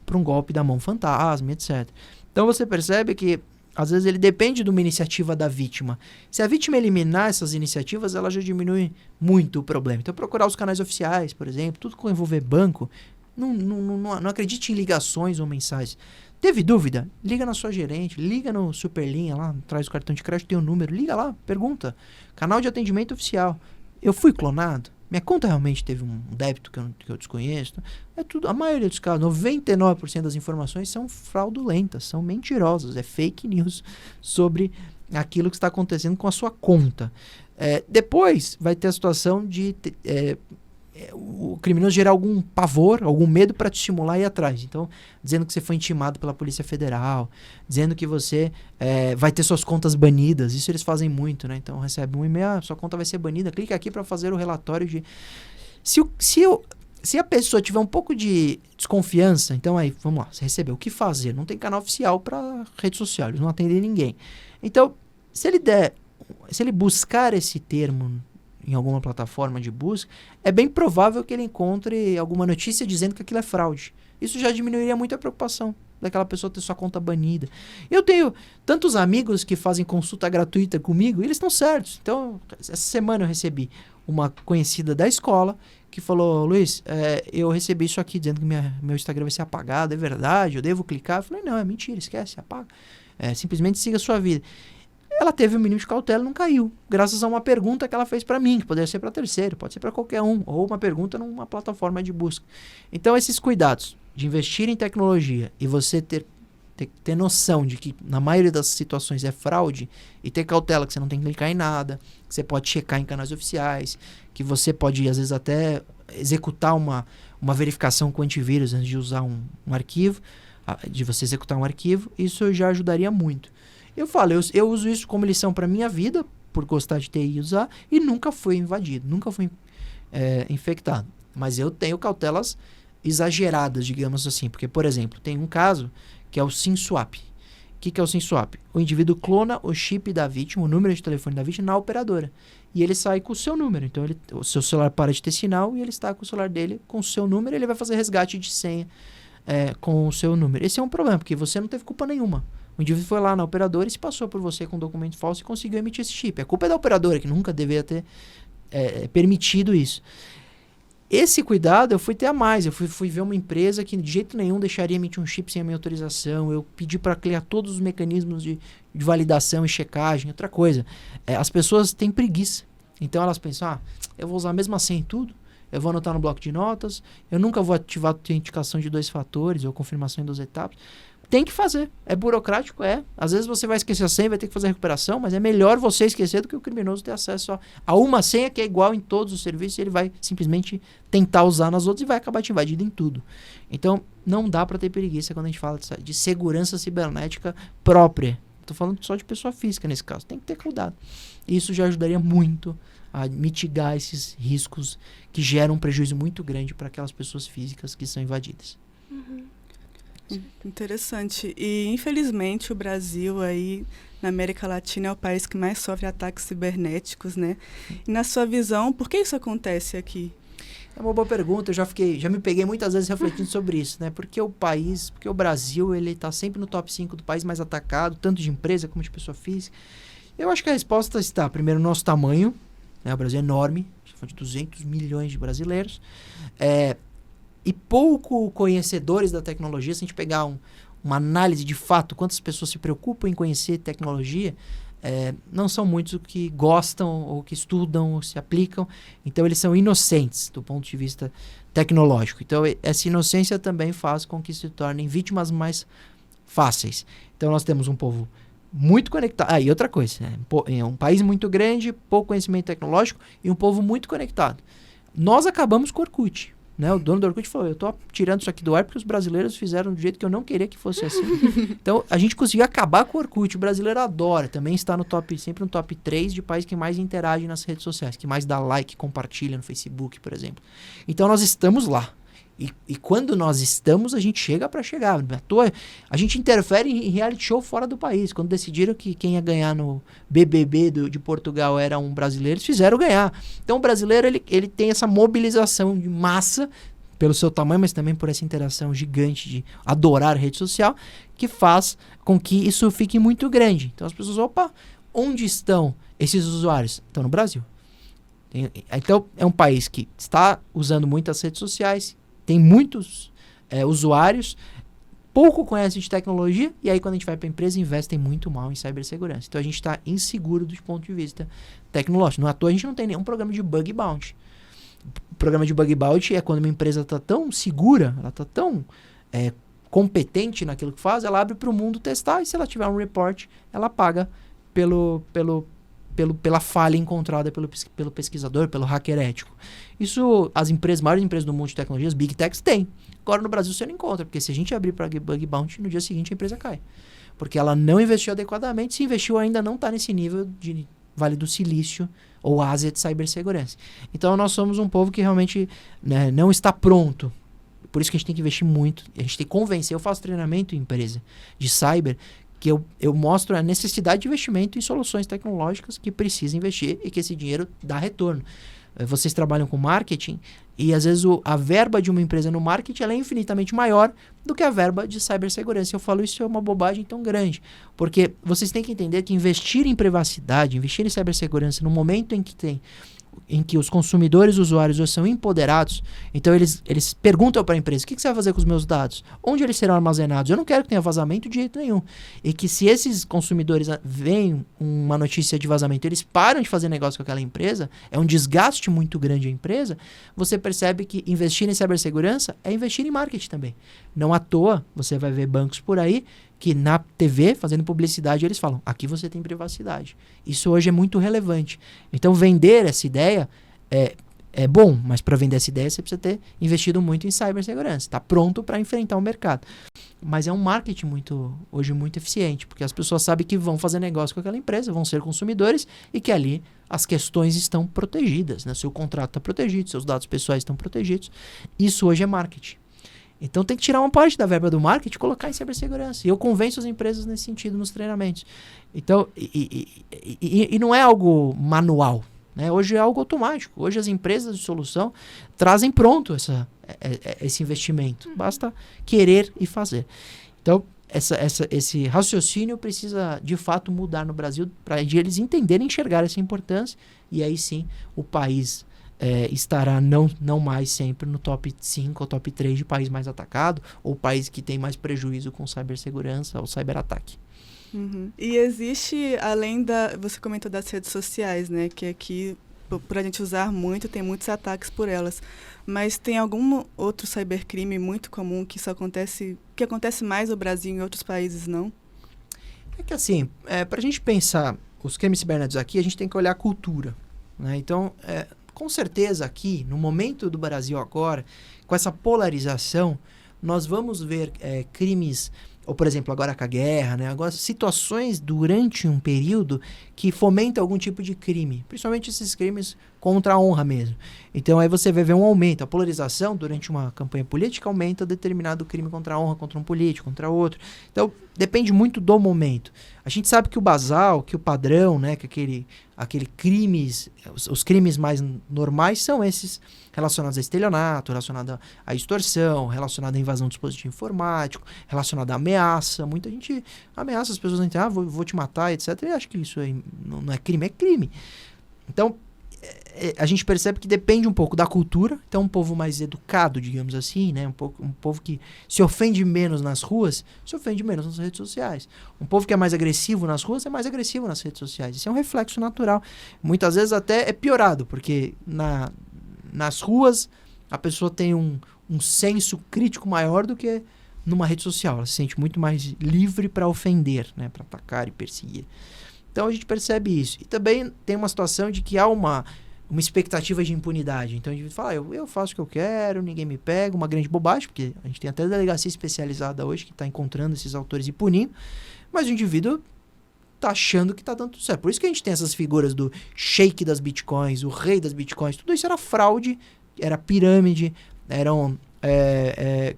por um golpe da mão fantasma, etc. Então você percebe que às vezes ele depende de uma iniciativa da vítima. Se a vítima eliminar essas iniciativas, ela já diminui muito o problema. Então procurar os canais oficiais, por exemplo, tudo que envolver banco, não acredite em ligações ou mensagens. Teve dúvida? Liga na sua gerente, liga no Superlinha lá, traz o cartão de crédito, tem o número, liga lá, pergunta. Canal de atendimento oficial. Eu fui clonado? Minha conta realmente teve um débito que eu desconheço? É tudo, a maioria dos casos, 99% das informações são fraudulentas, são mentirosas, é fake news sobre aquilo que está acontecendo com a sua conta. Depois vai ter a situação de o criminoso gerar algum pavor, algum medo para te estimular a ir atrás. Então, dizendo que você foi intimado pela Polícia Federal, dizendo que você vai ter suas contas banidas. Isso eles fazem muito, né? Então, recebe um e-mail, sua conta vai ser banida, clica aqui para fazer o relatório de... Se a pessoa tiver um pouco de desconfiança, então aí, vamos lá, você recebeu, o que fazer? Não tem canal oficial para rede social, eles não atendem ninguém. Então, se ele buscar esse termo em alguma plataforma de busca, é bem provável que ele encontre alguma notícia dizendo que aquilo é fraude. Isso já diminuiria muito a preocupação daquela pessoa ter sua conta banida. Eu tenho tantos amigos que fazem consulta gratuita comigo e eles estão certos. Então, essa semana eu recebi uma conhecida da escola que falou: Luiz, eu recebi isso aqui dizendo que meu Instagram vai ser apagado, é verdade? Eu devo clicar? Eu falei: não, é mentira, esquece, apaga. Simplesmente siga a sua vida. Ela teve o mínimo de cautela e não caiu, graças a uma pergunta que ela fez para mim, que poderia ser para terceiro, pode ser para qualquer um, ou uma pergunta numa plataforma de busca. Então, esses cuidados de investir em tecnologia e você ter noção de que na maioria das situações é fraude e ter cautela que você não tem que clicar em nada, que você pode checar em canais oficiais, que você pode, às vezes, até executar uma verificação com antivírus antes de usar um arquivo, de você executar um arquivo, isso já ajudaria muito. Eu falo, eu uso isso como lição para minha vida, por gostar de ter e usar, e nunca fui invadido, nunca fui infectado. Mas eu tenho cautelas exageradas, digamos assim. Porque, por exemplo, tem um caso que é o SIM swap. O que é o SIM swap? O indivíduo clona o chip da vítima, o número de telefone da vítima, na operadora. E ele sai com o seu número. Então, o seu celular para de ter sinal e ele está com o celular dele com o seu número, e ele vai fazer resgate de senha com o seu número. Esse é um problema, porque você não teve culpa nenhuma. O indivíduo foi lá na operadora e se passou por você com um documento falso e conseguiu emitir esse chip. A culpa é da operadora, que nunca deveria ter permitido isso. Esse cuidado eu fui ter a mais. Eu fui ver uma empresa que de jeito nenhum deixaria emitir um chip sem a minha autorização. Eu pedi para criar todos os mecanismos de validação e checagem. Outra coisa, as pessoas têm preguiça. Então elas pensam, eu vou usar a mesma senha em tudo, eu vou anotar no bloco de notas, eu nunca vou ativar a autenticação de 2 fatores ou confirmação em 2 etapas. Tem que fazer. É burocrático? Às vezes você vai esquecer a senha, vai ter que fazer a recuperação, mas é melhor você esquecer do que o criminoso ter acesso a uma senha que é igual em todos os serviços e ele vai simplesmente tentar usar nas outras e vai acabar te invadindo em tudo. Então, não dá para ter preguiça quando a gente fala de segurança cibernética própria. Estou falando só de pessoa física nesse caso. Tem que ter cuidado. Isso já ajudaria muito a mitigar esses riscos que geram um prejuízo muito grande para aquelas pessoas físicas que são invadidas. Uhum. Interessante. E, infelizmente, o Brasil, aí, na América Latina, é o país que mais sofre ataques cibernéticos, né? E, na sua visão, por que isso acontece aqui? É uma boa pergunta. Eu já me peguei muitas vezes refletindo sobre isso, né? Porque o Brasil, ele está sempre no top 5 do país mais atacado, tanto de empresa como de pessoa física. Eu acho que a resposta está, primeiro, no nosso tamanho, né? O Brasil é enorme, de 200 milhões de brasileiros. E pouco conhecedores da tecnologia. Se a gente pegar uma análise de fato, quantas pessoas se preocupam em conhecer tecnologia, não são muitos que gostam ou que estudam ou se aplicam. Então, eles são inocentes do ponto de vista tecnológico. Então, essa inocência também faz com que se tornem vítimas mais fáceis. Então, nós temos um povo muito conectado. E outra coisa, né? É um país muito grande, pouco conhecimento tecnológico e um povo muito conectado. Nós acabamos com o Orkut. Né? O dono do Orkut falou, eu tô tirando isso aqui do ar porque os brasileiros fizeram do jeito que eu não queria que fosse assim. Então, a gente conseguiu acabar com o Orkut. O brasileiro adora. Também está sempre no top 3 de país que mais interage nas redes sociais, que mais dá like, compartilha no Facebook, por exemplo. Então, nós estamos lá. E quando nós estamos, a gente chega para chegar. À toa, a gente interfere em reality show fora do país. Quando decidiram que quem ia ganhar no BBB de Portugal era um brasileiro, eles fizeram ganhar. Então o brasileiro ele tem essa mobilização de massa pelo seu tamanho, mas também por essa interação gigante de adorar rede social, que faz com que isso fique muito grande. Então as pessoas, opa, onde estão esses usuários? Estão no Brasil. Então é um país que está usando muitas redes sociais, tem muitos usuários, pouco conhecem de tecnologia, e aí quando a gente vai para a empresa, investem muito mal em cibersegurança. Então a gente está inseguro do ponto de vista tecnológico. Não é à toa a gente não tem nenhum programa de bug bounty. O programa de bug bounty é quando uma empresa está tão segura, ela está tão competente naquilo que faz, ela abre para o mundo testar, e se ela tiver um report, ela paga pela falha encontrada pelo pesquisador, pelo hacker ético. Isso as maiores empresas do mundo de tecnologias, Big Techs, têm. Agora no Brasil você não encontra, porque se a gente abrir para bug bounty, no dia seguinte a empresa cai. Porque ela não investiu adequadamente, se investiu ainda não está nesse nível de Vale do Silício ou Ásia de cibersegurança. Então nós somos um povo que realmente, né, não está pronto. Por isso que a gente tem que investir muito, a gente tem que convencer. Eu faço treinamento em empresa de cyber, que eu mostro a necessidade de investimento em soluções tecnológicas que precisa investir e que esse dinheiro dá retorno. Vocês trabalham com marketing e às vezes a verba de uma empresa no marketing ela é infinitamente maior do que a verba de cibersegurança. Eu falo isso é uma bobagem tão grande, porque vocês têm que entender que investir em privacidade, investir em cibersegurança no momento em que os consumidores, usuários hoje são empoderados, então eles perguntam para a empresa, o que você vai fazer com os meus dados? Onde eles serão armazenados? Eu não quero que tenha vazamento de jeito nenhum. E que se esses consumidores veem uma notícia de vazamento, eles param de fazer negócio com aquela empresa, é um desgaste muito grande à empresa, você percebe que investir em cibersegurança é investir em marketing também. Não à toa, você vai ver bancos por aí que na TV, fazendo publicidade, eles falam, aqui você tem privacidade. Isso hoje é muito relevante. Então, vender essa ideia é bom, mas para vender essa ideia, você precisa ter investido muito em cibersegurança. Está pronto para enfrentar o mercado. Mas é um marketing hoje muito eficiente, porque as pessoas sabem que vão fazer negócio com aquela empresa, vão ser consumidores, e que ali as questões estão protegidas, né? Seu contrato está protegido, seus dados pessoais estão protegidos. Isso hoje é marketing. Então tem que tirar uma parte da verba do marketing e colocar em cibersegurança. E eu convenço as empresas nesse sentido nos treinamentos. Então, e não é algo manual, né? Hoje é algo automático. Hoje as empresas de solução trazem pronto esse investimento. Basta querer e fazer. Então, esse raciocínio precisa de fato mudar no Brasil para eles entenderem e enxergar essa importância. E aí sim o país estará não mais sempre no top 5 ou top 3 de país mais atacado, ou país que tem mais prejuízo com cibersegurança ou cyberataque. Uhum. E existe, além você comentou das redes sociais, né, que aqui, por a gente usar muito, tem muitos ataques por elas, mas tem algum outro cybercrime muito comum que acontece mais no Brasil e em outros países não? É que assim, para a gente pensar os crimes cibernéticos aqui, a gente tem que olhar a cultura, né? Então, com certeza aqui, no momento do Brasil agora, com essa polarização, nós vamos ver crimes, ou por exemplo, agora com a guerra, né? Agora situações durante um período que fomentam algum tipo de crime, principalmente esses crimes contra a honra mesmo. Então aí você vai ver um aumento, a polarização durante uma campanha política aumenta determinado crime contra a honra, contra um político, contra outro. Então depende muito do momento. A gente sabe que o basal, que o padrão, né, que aquele crimes, os crimes mais normais são esses relacionados a estelionato, relacionados à extorsão, relacionados à invasão de dispositivo informático, relacionado à ameaça. Muita gente ameaça as pessoas, vou te matar, etc. E acho que isso aí não é crime, é crime. Então, a gente percebe que depende um pouco da cultura. Então, um povo mais educado, digamos assim, né? Um povo que se ofende menos nas ruas, se ofende menos nas redes sociais. Um povo que é mais agressivo nas ruas, é mais agressivo nas redes sociais. Isso é um reflexo natural. Muitas vezes até é piorado, porque nas ruas a pessoa tem um senso crítico maior do que numa rede social. Ela se sente muito mais livre para ofender, né? Para atacar e perseguir. Então, a gente percebe isso. E também tem uma situação de que há uma expectativa de impunidade. Então, a gente fala, eu faço o que eu quero, ninguém me pega, uma grande bobagem, porque a gente tem até delegacia especializada hoje que está encontrando esses autores e punindo, mas o indivíduo está achando que está dando tudo certo. Por isso que a gente tem essas figuras do sheik das bitcoins, o rei das bitcoins, tudo isso era fraude, era pirâmide, eram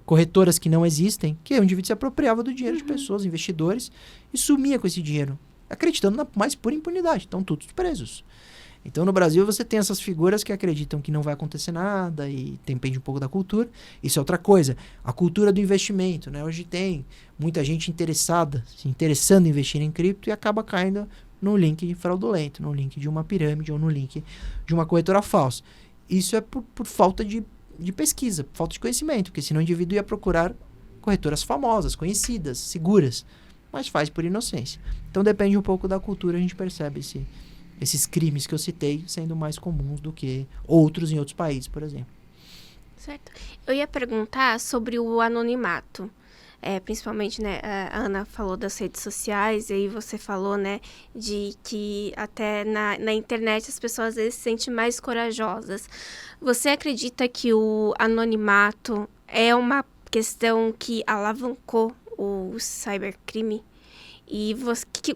corretoras que não existem, que o indivíduo se apropriava do dinheiro de pessoas, investidores, e sumia com esse dinheiro, acreditando na mais pura impunidade. Estão todos presos. Então, no Brasil, você tem essas figuras que acreditam que não vai acontecer nada e depende um pouco da cultura. Isso é outra coisa. A cultura do investimento, né? Hoje tem muita gente interessada, se interessando em investir em cripto e acaba caindo no link fraudulento, no link de uma pirâmide ou no link de uma corretora falsa. Isso é por falta de pesquisa, por falta de conhecimento, porque senão o indivíduo ia procurar corretoras famosas, conhecidas, seguras, mas faz por inocência. Então, depende um pouco da cultura, a gente percebe esses crimes que eu citei sendo mais comuns do que outros em outros países, por exemplo. Certo. Eu ia perguntar sobre o anonimato. Principalmente, né, a Ana falou das redes sociais, e aí você falou, né, de que até na internet as pessoas às vezes se sentem mais corajosas. Você acredita que o anonimato é uma questão que alavancou o cybercrime? E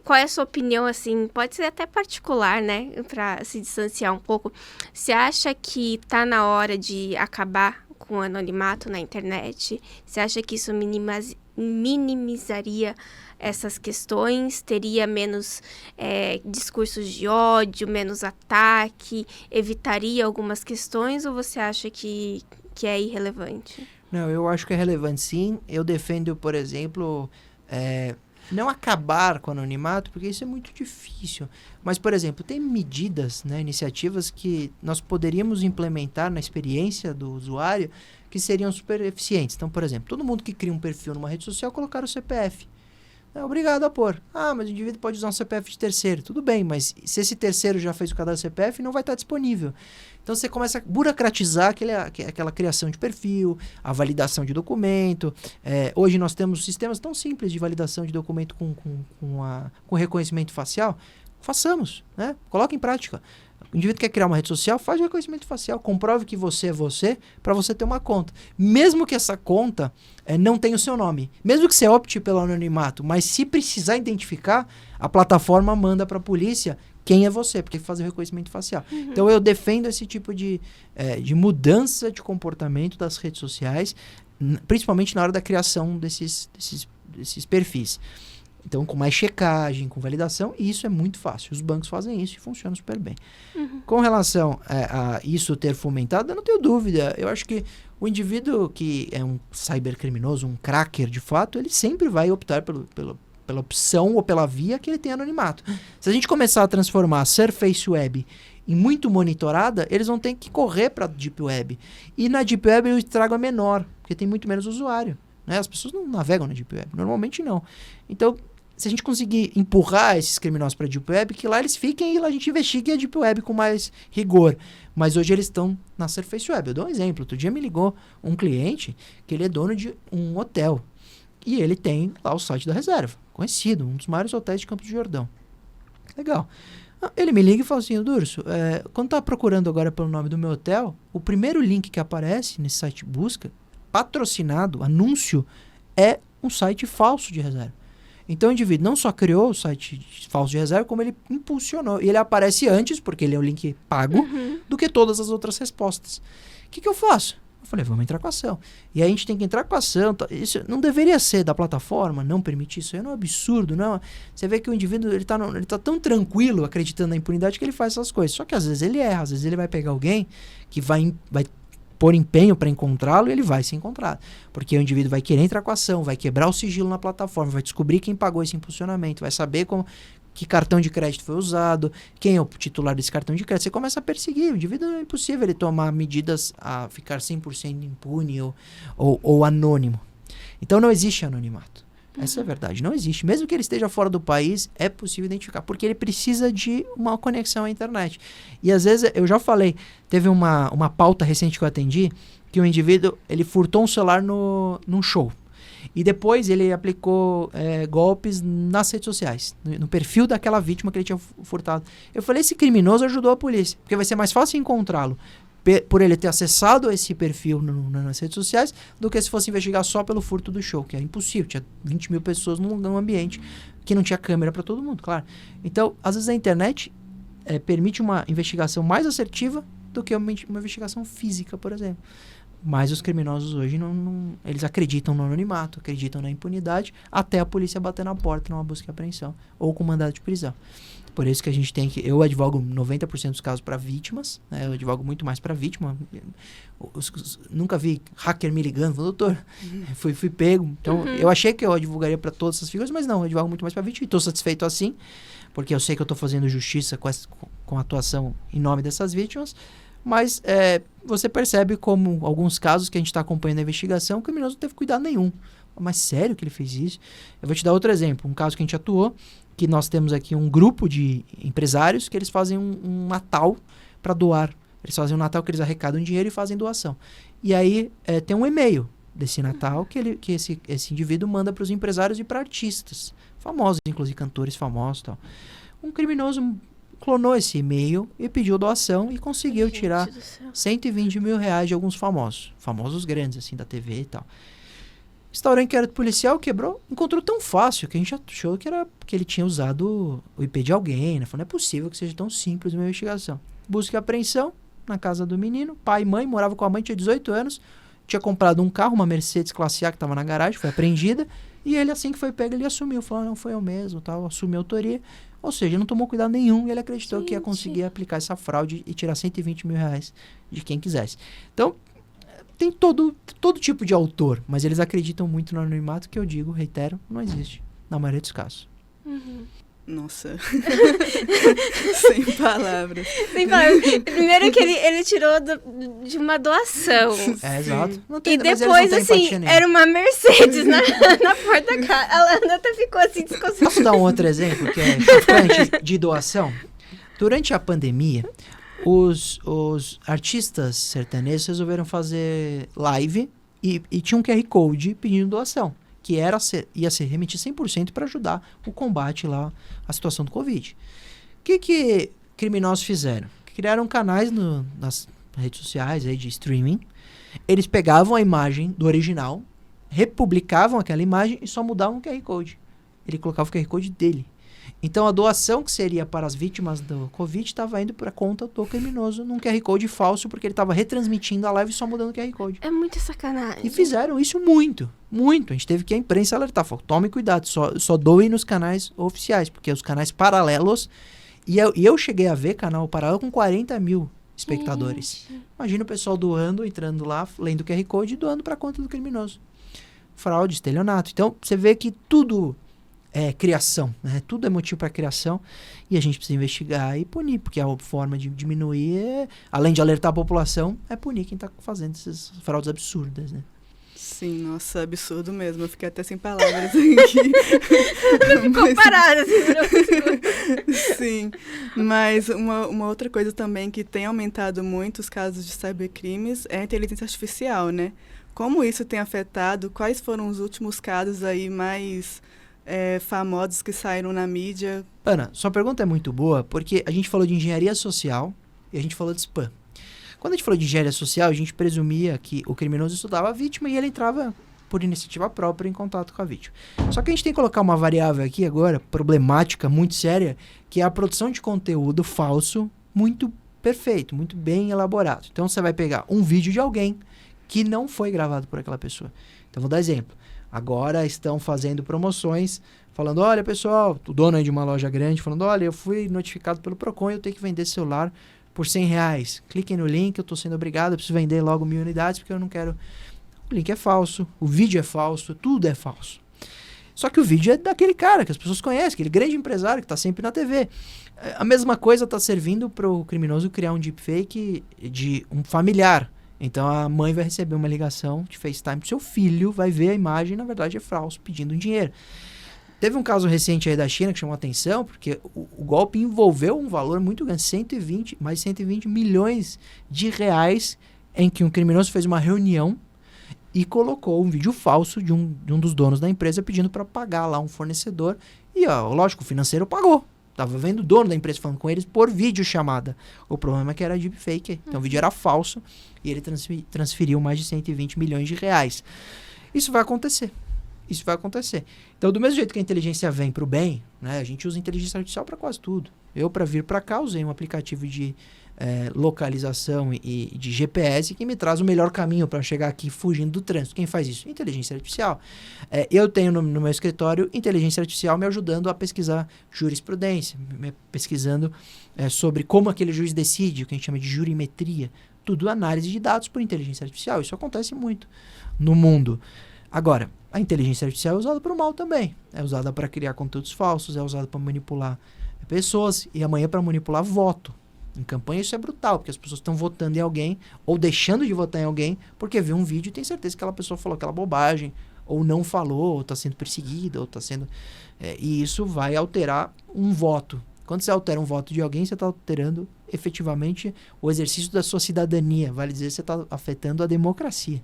qual é a sua opinião, assim, pode ser até particular, né, para se distanciar um pouco. Você acha que está na hora de acabar com o anonimato na internet? Você acha que isso minimizaria essas questões? Teria menos discursos de ódio, menos ataque? Evitaria algumas questões? Ou você acha que é irrelevante? Não, eu acho que é relevante, sim. Eu defendo, por exemplo, não acabar com o anonimato, porque isso é muito difícil. Mas, por exemplo, tem medidas, né, iniciativas que nós poderíamos implementar na experiência do usuário que seriam super eficientes. Então, por exemplo, todo mundo que cria um perfil numa rede social colocar o CPF. É obrigado a pôr. Mas o indivíduo pode usar um CPF de terceiro. Tudo bem, mas se esse terceiro já fez o cadastro CPF, não vai estar disponível. Então, você começa a burocratizar aquela criação de perfil, a validação de documento. Hoje nós temos sistemas tão simples de validação de documento com reconhecimento facial. Façamos, né? Coloque em prática. O indivíduo quer criar uma rede social, faz o reconhecimento facial, comprove que você é você, para você ter uma conta. Mesmo que essa conta não tenha o seu nome, mesmo que você opte pelo anonimato, mas se precisar identificar, a plataforma manda para a polícia quem é você, porque faz o reconhecimento facial. Uhum. Então, eu defendo esse tipo de mudança de comportamento das redes sociais, principalmente na hora da criação desses perfis. Então, com mais checagem, com validação, e isso é muito fácil. Os bancos fazem isso e funciona super bem. Uhum. Com relação a isso ter fomentado, eu não tenho dúvida. Eu acho que o indivíduo que é um cybercriminoso, um cracker de fato, ele sempre vai optar pela opção ou pela via que ele tem anonimato. Se a gente começar a transformar a Surface Web em muito monitorada, eles vão ter que correr para a Deep Web. E na Deep Web o estrago é menor, porque tem muito menos usuário. Né? As pessoas não navegam na Deep Web, normalmente não. Então, se a gente conseguir empurrar esses criminosos para a Deep Web, que lá eles fiquem e lá a gente investigue a Deep Web com mais rigor. Mas hoje eles estão na Surface Web. Eu dou um exemplo. Outro dia me ligou um cliente que ele é dono de um hotel. E ele tem lá o site da reserva. Conhecido, um dos maiores hotéis de Campos do Jordão. Legal. Ele me liga e fala assim, Durso, quando tá procurando agora pelo nome do meu hotel, o primeiro link que aparece nesse site de busca, patrocinado, anúncio, é um site falso de reserva. Então, o indivíduo não só criou o site falso de reserva, como ele impulsionou. E ele aparece antes, porque ele é o link pago, do que todas as outras respostas. O que eu faço? Eu falei, vamos entrar com a ação. E aí a gente tem que entrar com a ação. Isso não deveria ser da plataforma, não permitir isso. É um absurdo, não. Você vê que o indivíduo ele tá tão tranquilo, acreditando na impunidade, que ele faz essas coisas. Só que às vezes ele erra, às vezes ele vai pegar alguém que vai pôr empenho para encontrá-lo e ele vai ser encontrado. Porque o indivíduo vai querer entrar com a ação, vai quebrar o sigilo na plataforma, vai descobrir quem pagou esse impulsionamento, vai saber que cartão de crédito foi usado, quem é o titular desse cartão de crédito. Você começa a perseguir. O indivíduo é impossível ele tomar medidas a ficar 100% impune ou anônimo. Então não existe anonimato. Essa é a verdade. Não existe. Mesmo que ele esteja fora do país, é possível identificar. Porque ele precisa de uma conexão à internet. E às vezes, eu já falei, teve uma pauta recente que eu atendi, que o indivíduo ele furtou um celular num show. E depois ele aplicou golpes nas redes sociais, no perfil daquela vítima que ele tinha furtado. Eu falei, esse criminoso ajudou a polícia, porque vai ser mais fácil encontrá-lo por ele ter acessado esse perfil nas redes sociais, do que se fosse investigar só pelo furto do show, que era impossível. Tinha 20 mil pessoas num ambiente que não tinha câmera para todo mundo, claro. Então, às vezes a internet permite uma investigação mais assertiva do que uma investigação física, por exemplo. Mas os criminosos hoje, eles acreditam no anonimato, acreditam na impunidade, até a polícia bater na porta numa busca e apreensão, ou com mandado de prisão. Por isso que a gente tem que... Eu advogo 90% dos casos para vítimas, né? Eu advogo muito mais para vítima. Nunca vi hacker me ligando, falando, doutor, fui pego. Então, eu achei que eu advogaria para todas essas figuras, mas não, eu advogo muito mais para vítima. E estou satisfeito assim, porque eu sei que eu estou fazendo justiça com a atuação em nome dessas vítimas. Mas você percebe como alguns casos que a gente está acompanhando a investigação, o criminoso não teve cuidado nenhum. Mas sério que ele fez isso? Eu vou te dar outro exemplo. Um caso que a gente atuou, que nós temos aqui um grupo de empresários que eles fazem um Natal para doar. Eles fazem um Natal que eles arrecadam dinheiro e fazem doação. E aí tem um e-mail desse Natal que esse indivíduo manda para os empresários e para artistas famosos, inclusive cantores famosos e tal. Um criminoso clonou esse e-mail e pediu doação e conseguiu tirar 120 mil reais de alguns famosos grandes, assim, da TV e tal. Instaurou inquérito policial, quebrou, encontrou tão fácil que a gente achou que ele tinha usado o IP de alguém, né? Falou, não é possível que seja tão simples uma investigação. Busca e apreensão na casa do menino, pai e mãe, morava com a mãe, tinha 18 anos, tinha comprado um carro, uma Mercedes Classe A que estava na garagem, foi apreendida, e ele, assim que foi pego, ele assumiu, falou, não, foi eu mesmo, tal, assumiu a autoria. Ou seja, não tomou cuidado nenhum e ele acreditou que ia conseguir aplicar essa fraude e tirar 120 mil reais de quem quisesse. Então, tem todo tipo de autor, mas eles acreditam muito no anonimato, que eu digo, reitero, não existe, na maioria dos casos. Nossa. Sem palavras. Sem palavras. Primeiro que ele tirou de uma doação. Exato. E depois, assim, era uma Mercedes na porta da casa. A Ana até ficou assim desconcertada. Posso dar um outro exemplo que é chocante de doação? Durante a pandemia, os artistas sertanejos resolveram fazer live e tinha um QR Code pedindo doação, que ia ser remetido 100% para ajudar o combate lá, a situação do Covid. O que criminosos fizeram? Criaram canais nas redes sociais aí de streaming. Eles pegavam a imagem do original, republicavam aquela imagem e só mudavam o QR Code. Ele colocava o QR Code dele. Então, a doação que seria para as vítimas do Covid estava indo para a conta do criminoso num QR Code falso, porque ele estava retransmitindo a live só mudando o QR Code. É muita sacanagem. E fizeram isso muito. A gente teve que a imprensa alertar. Falou, tome cuidado, só doem nos canais oficiais, porque os canais paralelos... E eu cheguei a ver canal paralelo com 40 mil espectadores. Imagina o pessoal doando, entrando lá, lendo o QR Code e doando para a conta do criminoso. Fraude, estelionato. Então, você vê que tudo... é criação, né? Tudo é motivo para criação e a gente precisa investigar e punir, porque a forma de diminuir, além de alertar a população, é punir quem está fazendo essas fraudes absurdas, né? Sim, nossa, absurdo mesmo. Eu fiquei até sem palavras aqui. Não ficou parada, assim, Sim, mas uma outra coisa também que tem aumentado muito os casos de cybercrimes é a inteligência artificial, né? Como isso tem afetado? Quais foram os últimos casos aí mais... famosos que saíram na mídia? Ana, sua pergunta é muito boa, porque a gente falou de engenharia social e a gente falou de spam. Quando a gente falou de engenharia social, a gente presumia que o criminoso estudava a vítima e ele entrava por iniciativa própria em contato com a vítima. Só que a gente tem que colocar uma variável aqui agora, problemática, muito séria, que é a produção de conteúdo falso muito perfeito, muito bem elaborado. Então você vai pegar um vídeo de alguém que não foi gravado por aquela pessoa. Então vou dar exemplo. Agora estão fazendo promoções, falando, olha pessoal, o dono aí de uma loja grande, falando, olha, eu fui notificado pelo Procon e eu tenho que vender celular por R$100. Cliquem no link, eu estou sendo obrigado, eu preciso vender logo 1000 unidades porque eu não quero... O link é falso, o vídeo é falso, tudo é falso. Só que o vídeo é daquele cara que as pessoas conhecem, aquele grande empresário que está sempre na TV. A mesma coisa está servindo para o criminoso criar um deepfake de um familiar. Então a mãe vai receber uma ligação de FaceTime pro seu filho, vai ver a imagem e na verdade é falso, pedindo um dinheiro. Teve um caso recente aí da China que chamou a atenção, porque o golpe envolveu um valor muito grande, mais de 120 milhões de reais, em que um criminoso fez uma reunião e colocou um vídeo falso de um dos donos da empresa pedindo para pagar lá um fornecedor. E, lógico, o financeiro pagou. Tava vendo o dono da empresa falando com eles por videochamada. O problema é que era deepfake. Então o vídeo era falso e ele transferiu mais de 120 milhões de reais. Isso vai acontecer. Isso vai acontecer. Então, do mesmo jeito que a inteligência vem para o bem, né, a gente usa inteligência artificial para quase tudo. Eu, para vir para cá, usei um aplicativo de localização e de GPS que me traz o melhor caminho para chegar aqui fugindo do trânsito. Quem faz isso? Inteligência artificial. Eu tenho no meu escritório inteligência artificial me ajudando a pesquisar jurisprudência, pesquisando sobre como aquele juiz decide, o que a gente chama de jurimetria. Tudo análise de dados por inteligência artificial. Isso acontece muito no mundo. Agora, a inteligência artificial é usada para o mal também. É usada para criar conteúdos falsos, é usada para manipular pessoas e amanhã para manipular voto. Em campanha isso é brutal, porque as pessoas estão votando em alguém ou deixando de votar em alguém porque viu um vídeo e tem certeza que aquela pessoa falou aquela bobagem, ou não falou, ou está sendo perseguida, ou está sendo... e isso vai alterar um voto. Quando você altera um voto de alguém, você está alterando efetivamente o exercício da sua cidadania. Vale dizer que você está afetando a democracia.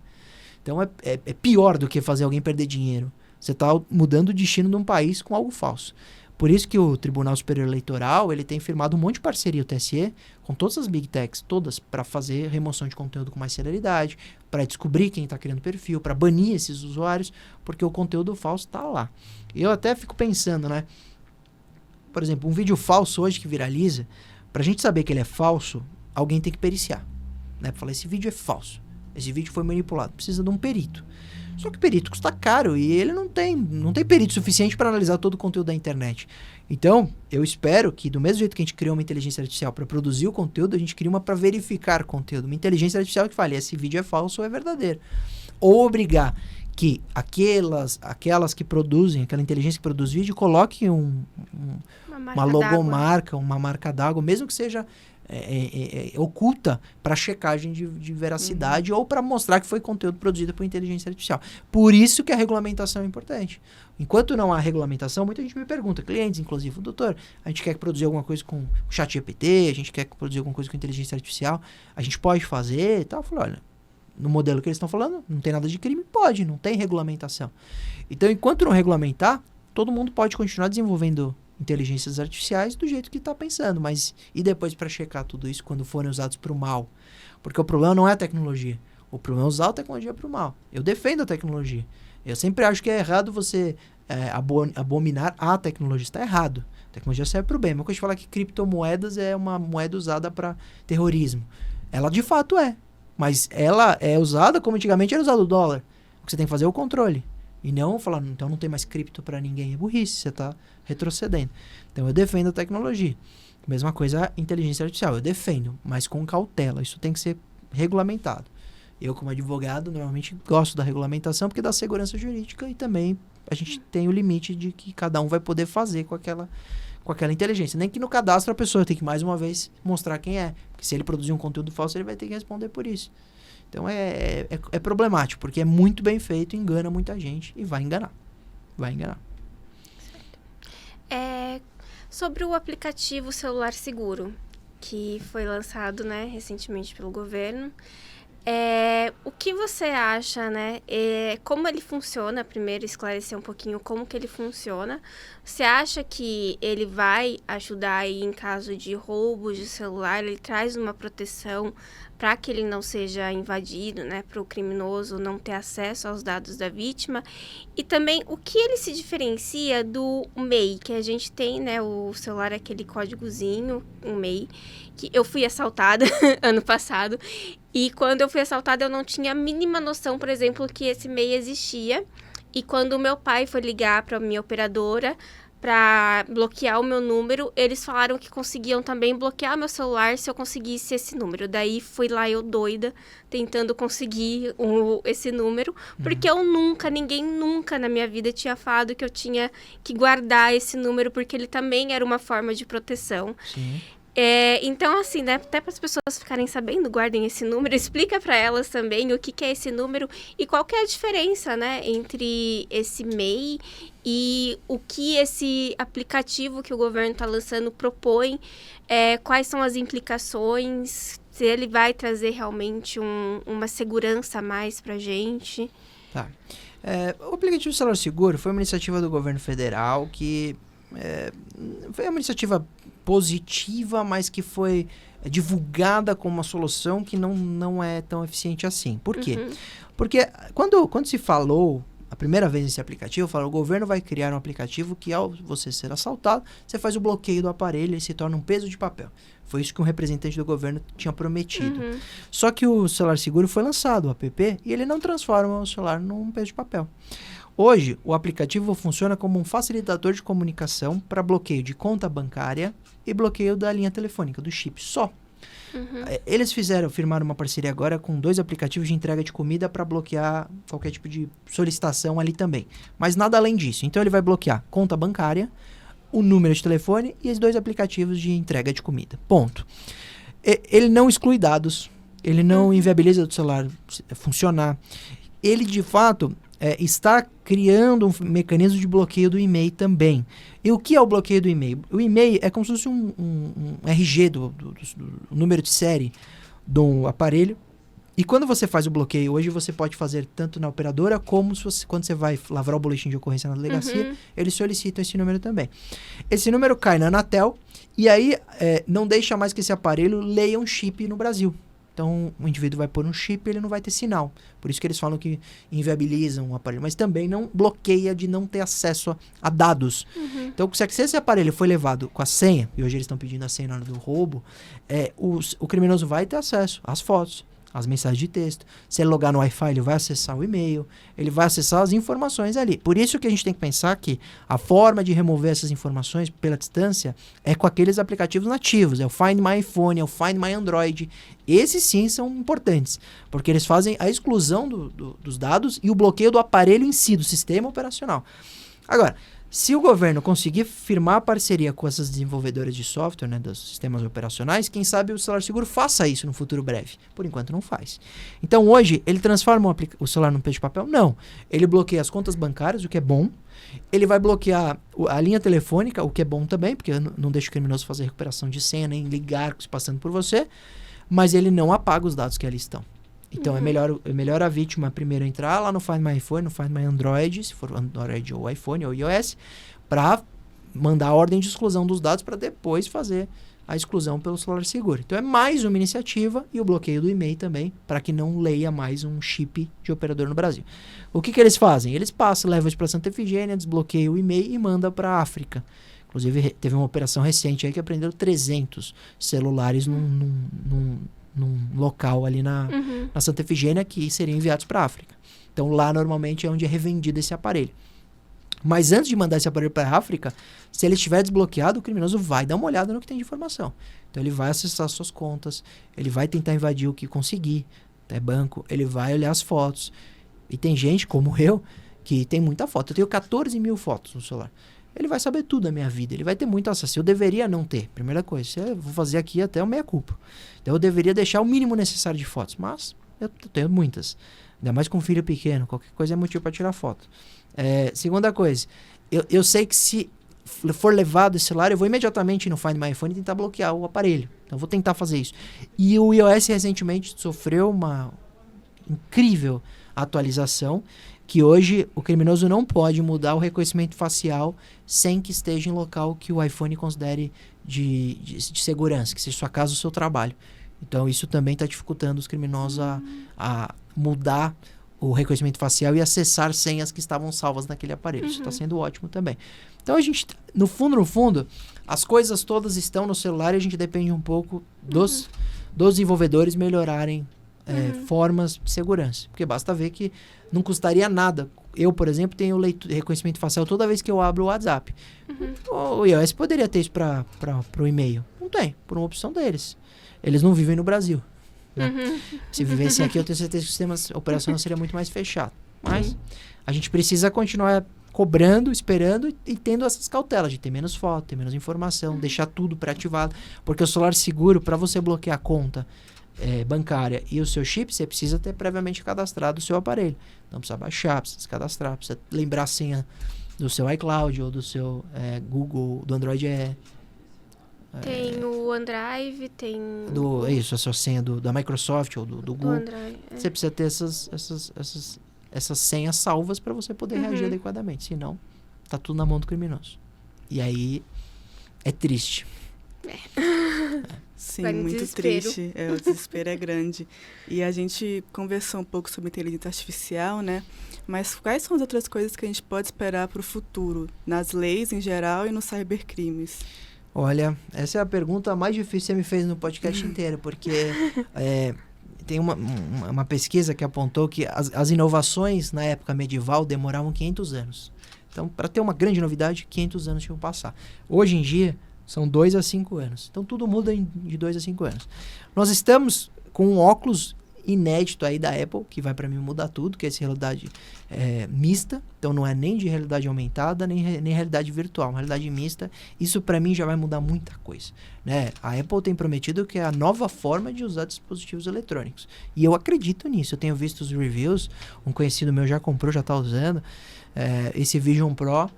Então é pior do que fazer alguém perder dinheiro. Você está mudando o destino de um país com algo falso. Por isso que o Tribunal Superior Eleitoral ele tem firmado um monte de parceria, o TSE, com todas as Big Techs, todas, para fazer remoção de conteúdo com mais celeridade, para descobrir quem está criando perfil, para banir esses usuários, porque o conteúdo falso está lá. Eu até fico pensando, né? Por exemplo, um vídeo falso hoje que viraliza, para a gente saber que ele é falso, alguém tem que periciar. Né? Para falar, esse vídeo é falso. Esse vídeo foi manipulado. Precisa de um perito. Só que o perito custa caro e ele não tem perito suficiente para analisar todo o conteúdo da internet. Então, eu espero que, do mesmo jeito que a gente criou uma inteligência artificial para produzir o conteúdo, a gente cria uma para verificar o conteúdo. Uma inteligência artificial que fale, esse vídeo é falso ou é verdadeiro. Ou obrigar que aquelas que produzem, aquela inteligência que produz vídeo, coloque uma logomarca, uma marca d'água, mesmo que seja oculta para checagem de veracidade ou para mostrar que foi conteúdo produzido por inteligência artificial. Por isso que a regulamentação é importante. Enquanto não há regulamentação, muita gente me pergunta, clientes inclusive, doutor, a gente quer produzir alguma coisa com ChatGPT, a gente quer produzir alguma coisa com inteligência artificial, a gente pode fazer e tal? Eu falei, olha, no modelo que eles estão falando, não tem nada de crime? Pode, não tem regulamentação. Então, enquanto não regulamentar, todo mundo pode continuar desenvolvendo inteligências artificiais do jeito que está pensando, mas e depois para checar tudo isso quando forem usados para o mal? Porque o problema não é a tecnologia, o problema é usar a tecnologia para o mal. Eu defendo a tecnologia. Eu sempre acho que é errado você abominar a tecnologia. Está errado. A tecnologia serve para o bem. Mas quando a gente fala que criptomoedas é uma moeda usada para terrorismo, ela de fato é. Mas ela é usada como antigamente era usado o dólar. O que você tem que fazer é o controle. E não falar, então não tem mais cripto para ninguém. É burrice, você está retrocedendo. Então eu defendo a tecnologia. Mesma coisa a inteligência artificial. Eu defendo, mas com cautela. Isso tem que ser regulamentado. Eu, como advogado, normalmente gosto da regulamentação porque dá segurança jurídica e também a gente tem o limite de que cada um vai poder fazer com aquela inteligência. Nem que no cadastro a pessoa tem que, mais uma vez, mostrar quem é. Porque se ele produzir um conteúdo falso, ele vai ter que responder por isso. Então é problemático, porque é muito bem feito, engana muita gente e vai enganar. Vai enganar. Sobre o aplicativo Celular Seguro, que foi lançado, né, recentemente pelo governo, o que você acha, né? Como ele funciona? Primeiro, esclarecer um pouquinho como que ele funciona. Você acha que ele vai ajudar aí em caso de roubos de celular? Ele traz uma proteção para que ele não seja invadido, né? Para o criminoso não ter acesso aos dados da vítima. E também, o que ele se diferencia do MEI, que a gente tem, né? O celular é aquele códigozinho, um MEI, que eu fui assaltada ano passado. E quando eu fui assaltada, eu não tinha a mínima noção, por exemplo, que esse MEI existia. E quando o meu pai foi ligar para a minha operadora para bloquear o meu número, eles falaram que conseguiam também bloquear meu celular se eu conseguisse esse número. Daí fui lá eu doida, tentando conseguir esse número, porque ninguém nunca na minha vida tinha falado que eu tinha que guardar esse número, porque ele também era uma forma de proteção. Sim. Então, assim, né, até para as pessoas ficarem sabendo, guardem esse número, explica para elas também o que é esse número e qual que é a diferença, né, entre esse MEI e o que esse aplicativo que o governo está lançando propõe, quais são as implicações, se ele vai trazer realmente uma segurança a mais para a gente. Tá. O aplicativo Celular Seguro foi uma iniciativa do governo federal que foi uma iniciativa positiva, mas que foi divulgada como uma solução que não é tão eficiente assim. Por quê? Porque quando se falou a primeira vez nesse aplicativo, o governo vai criar um aplicativo que, ao você ser assaltado, você faz o bloqueio do aparelho e se torna um peso de papel. Foi isso que um representante do governo tinha prometido. Só que o Celular Seguro foi lançado, o app, e ele não transforma o celular num peso de papel. Hoje, o aplicativo funciona como um facilitador de comunicação para bloqueio de conta bancária e bloqueio da linha telefônica, do chip, só. Eles firmaram uma parceria agora com 2 aplicativos de entrega de comida para bloquear qualquer tipo de solicitação ali também. Mas nada além disso. Então, ele vai bloquear conta bancária, o número de telefone e os 2 aplicativos de entrega de comida. Ponto. Ele não exclui dados, ele não inviabiliza o celular funcionar. Ele, de fato, está criando um mecanismo de bloqueio do e-mail também. E o que é o bloqueio do e-mail? O e-mail é como se fosse um RG do número de série do aparelho. E quando você faz o bloqueio, hoje você pode fazer tanto na operadora como quando você vai lavrar o boletim de ocorrência na delegacia, eles solicitam esse número também. Esse número cai na Anatel e aí não deixa mais que esse aparelho leia um chip no Brasil. Então, o indivíduo vai pôr um chip e ele não vai ter sinal. Por isso que eles falam que inviabilizam o aparelho. Mas também não bloqueia de não ter acesso a dados. Então, se esse aparelho foi levado com a senha, e hoje eles estão pedindo a senha na hora do roubo, o criminoso vai ter acesso às fotos, às mensagens de texto. Se ele logar no Wi-Fi, ele vai acessar o e-mail, ele vai acessar as informações ali. Por isso que a gente tem que pensar que a forma de remover essas informações pela distância é com aqueles aplicativos nativos. É o Find My iPhone, é o Find My Android. Esses sim são importantes, porque eles fazem a exclusão dos dados e o bloqueio do aparelho em si, do sistema operacional. Agora, se o governo conseguir firmar parceria com essas desenvolvedoras de software, né, dos sistemas operacionais, quem sabe o Celular Seguro faça isso no futuro breve. Por enquanto não faz. Então hoje, ele transforma o celular num peso de papel? Não. Ele bloqueia as contas bancárias, o que é bom. Ele vai bloquear a linha telefônica, o que é bom também, porque não deixa o criminoso fazer recuperação de senha, nem ligar se passando por você. Mas ele não apaga os dados que ali estão. Então, é melhor a vítima primeiro entrar lá no Find My iPhone, no Find My Android, se for Android ou iPhone ou iOS, para mandar a ordem de exclusão dos dados para depois fazer a exclusão pelo Celular Seguro. Então, é mais uma iniciativa e o bloqueio do e-mail também, para que não leia mais um chip de operador no Brasil. O que eles fazem? Eles levam isso para Santa Efigênia, desbloqueiam o e-mail e mandam para a África. Inclusive, teve uma operação recente aí que aprendeu 300 celulares num local ali na Santa Efigênia que seriam enviados para a África. Então, lá normalmente é onde é revendido esse aparelho. Mas antes de mandar esse aparelho para a África, se ele estiver desbloqueado, o criminoso vai dar uma olhada no que tem de informação. Então, ele vai acessar suas contas, ele vai tentar invadir o que conseguir, até banco, ele vai olhar as fotos. E tem gente, como eu, que tem muita foto. Eu tenho 14 mil fotos no celular. Ele vai saber tudo da minha vida, ele vai ter muito acesso. Eu deveria não ter, primeira coisa. Eu vou fazer aqui até o meia-culpa. Então eu deveria deixar o mínimo necessário de fotos, mas eu tenho muitas. Ainda mais com um filho pequeno, qualquer coisa é motivo para tirar foto. Segunda coisa, eu sei que se for levado esse celular, eu vou imediatamente no Find My iPhone e tentar bloquear o aparelho. Então eu vou tentar fazer isso. E o iOS recentemente sofreu uma incrível atualização, que hoje o criminoso não pode mudar o reconhecimento facial sem que esteja em local que o iPhone considere de segurança, que seja sua casa ou seu trabalho. Então isso também está dificultando os criminosos a mudar o reconhecimento facial e acessar senhas que estavam salvas naquele aparelho. Isso está sendo ótimo também. Então a gente, no fundo, as coisas todas estão no celular e a gente depende um pouco dos desenvolvedores melhorarem formas de segurança. Porque basta ver que não custaria nada Eu, por exemplo, tenho reconhecimento facial toda vez que eu abro o WhatsApp. O iOS poderia ter isso para o e-mail. Não tem, por uma opção deles. Eles não vivem no Brasil. Né? Se vivessem aqui, eu tenho certeza que o sistema operacional seria muito mais fechado. Mas a gente precisa continuar cobrando, esperando e tendo essas cautelas de ter menos foto, ter menos informação, deixar tudo pré-ativado. Porque o celular seguro, para você bloquear a conta bancária e o seu chip, você precisa ter previamente cadastrado o seu aparelho. Não precisa baixar, precisa se cadastrar, precisa lembrar a senha do seu iCloud ou do seu Google, do Android Tem o OneDrive, tem... Isso, a sua senha da Microsoft ou do Google. Android, Você precisa ter essas senhas salvas para você poder reagir adequadamente. Senão, tá tudo na mão do criminoso. E aí, é triste. Sim, Vai no muito desespero. triste. O desespero é grande. E a gente conversou um pouco sobre inteligência artificial, né? Mas quais são as outras coisas que a gente pode esperar para o futuro, nas leis em geral e nos cybercrimes? Olha, essa é a pergunta mais difícil que você me fez no podcast inteiro, porque tem uma pesquisa que apontou que as inovações na época medieval demoravam 500 anos. Então, para ter uma grande novidade, 500 anos tinham que passar. Hoje em dia, são 2 a 5 anos. Então, tudo muda de 2 a 5 anos. Nós estamos com um óculos inédito aí da Apple, que vai para mim mudar tudo, que é essa realidade mista. Então, não é nem de realidade aumentada, nem realidade virtual. Uma realidade mista, isso para mim já vai mudar muita coisa. Né? A Apple tem prometido que é a nova forma de usar dispositivos eletrônicos. E eu acredito nisso. Eu tenho visto os reviews, um conhecido meu já comprou, já está usando. Esse Vision Pro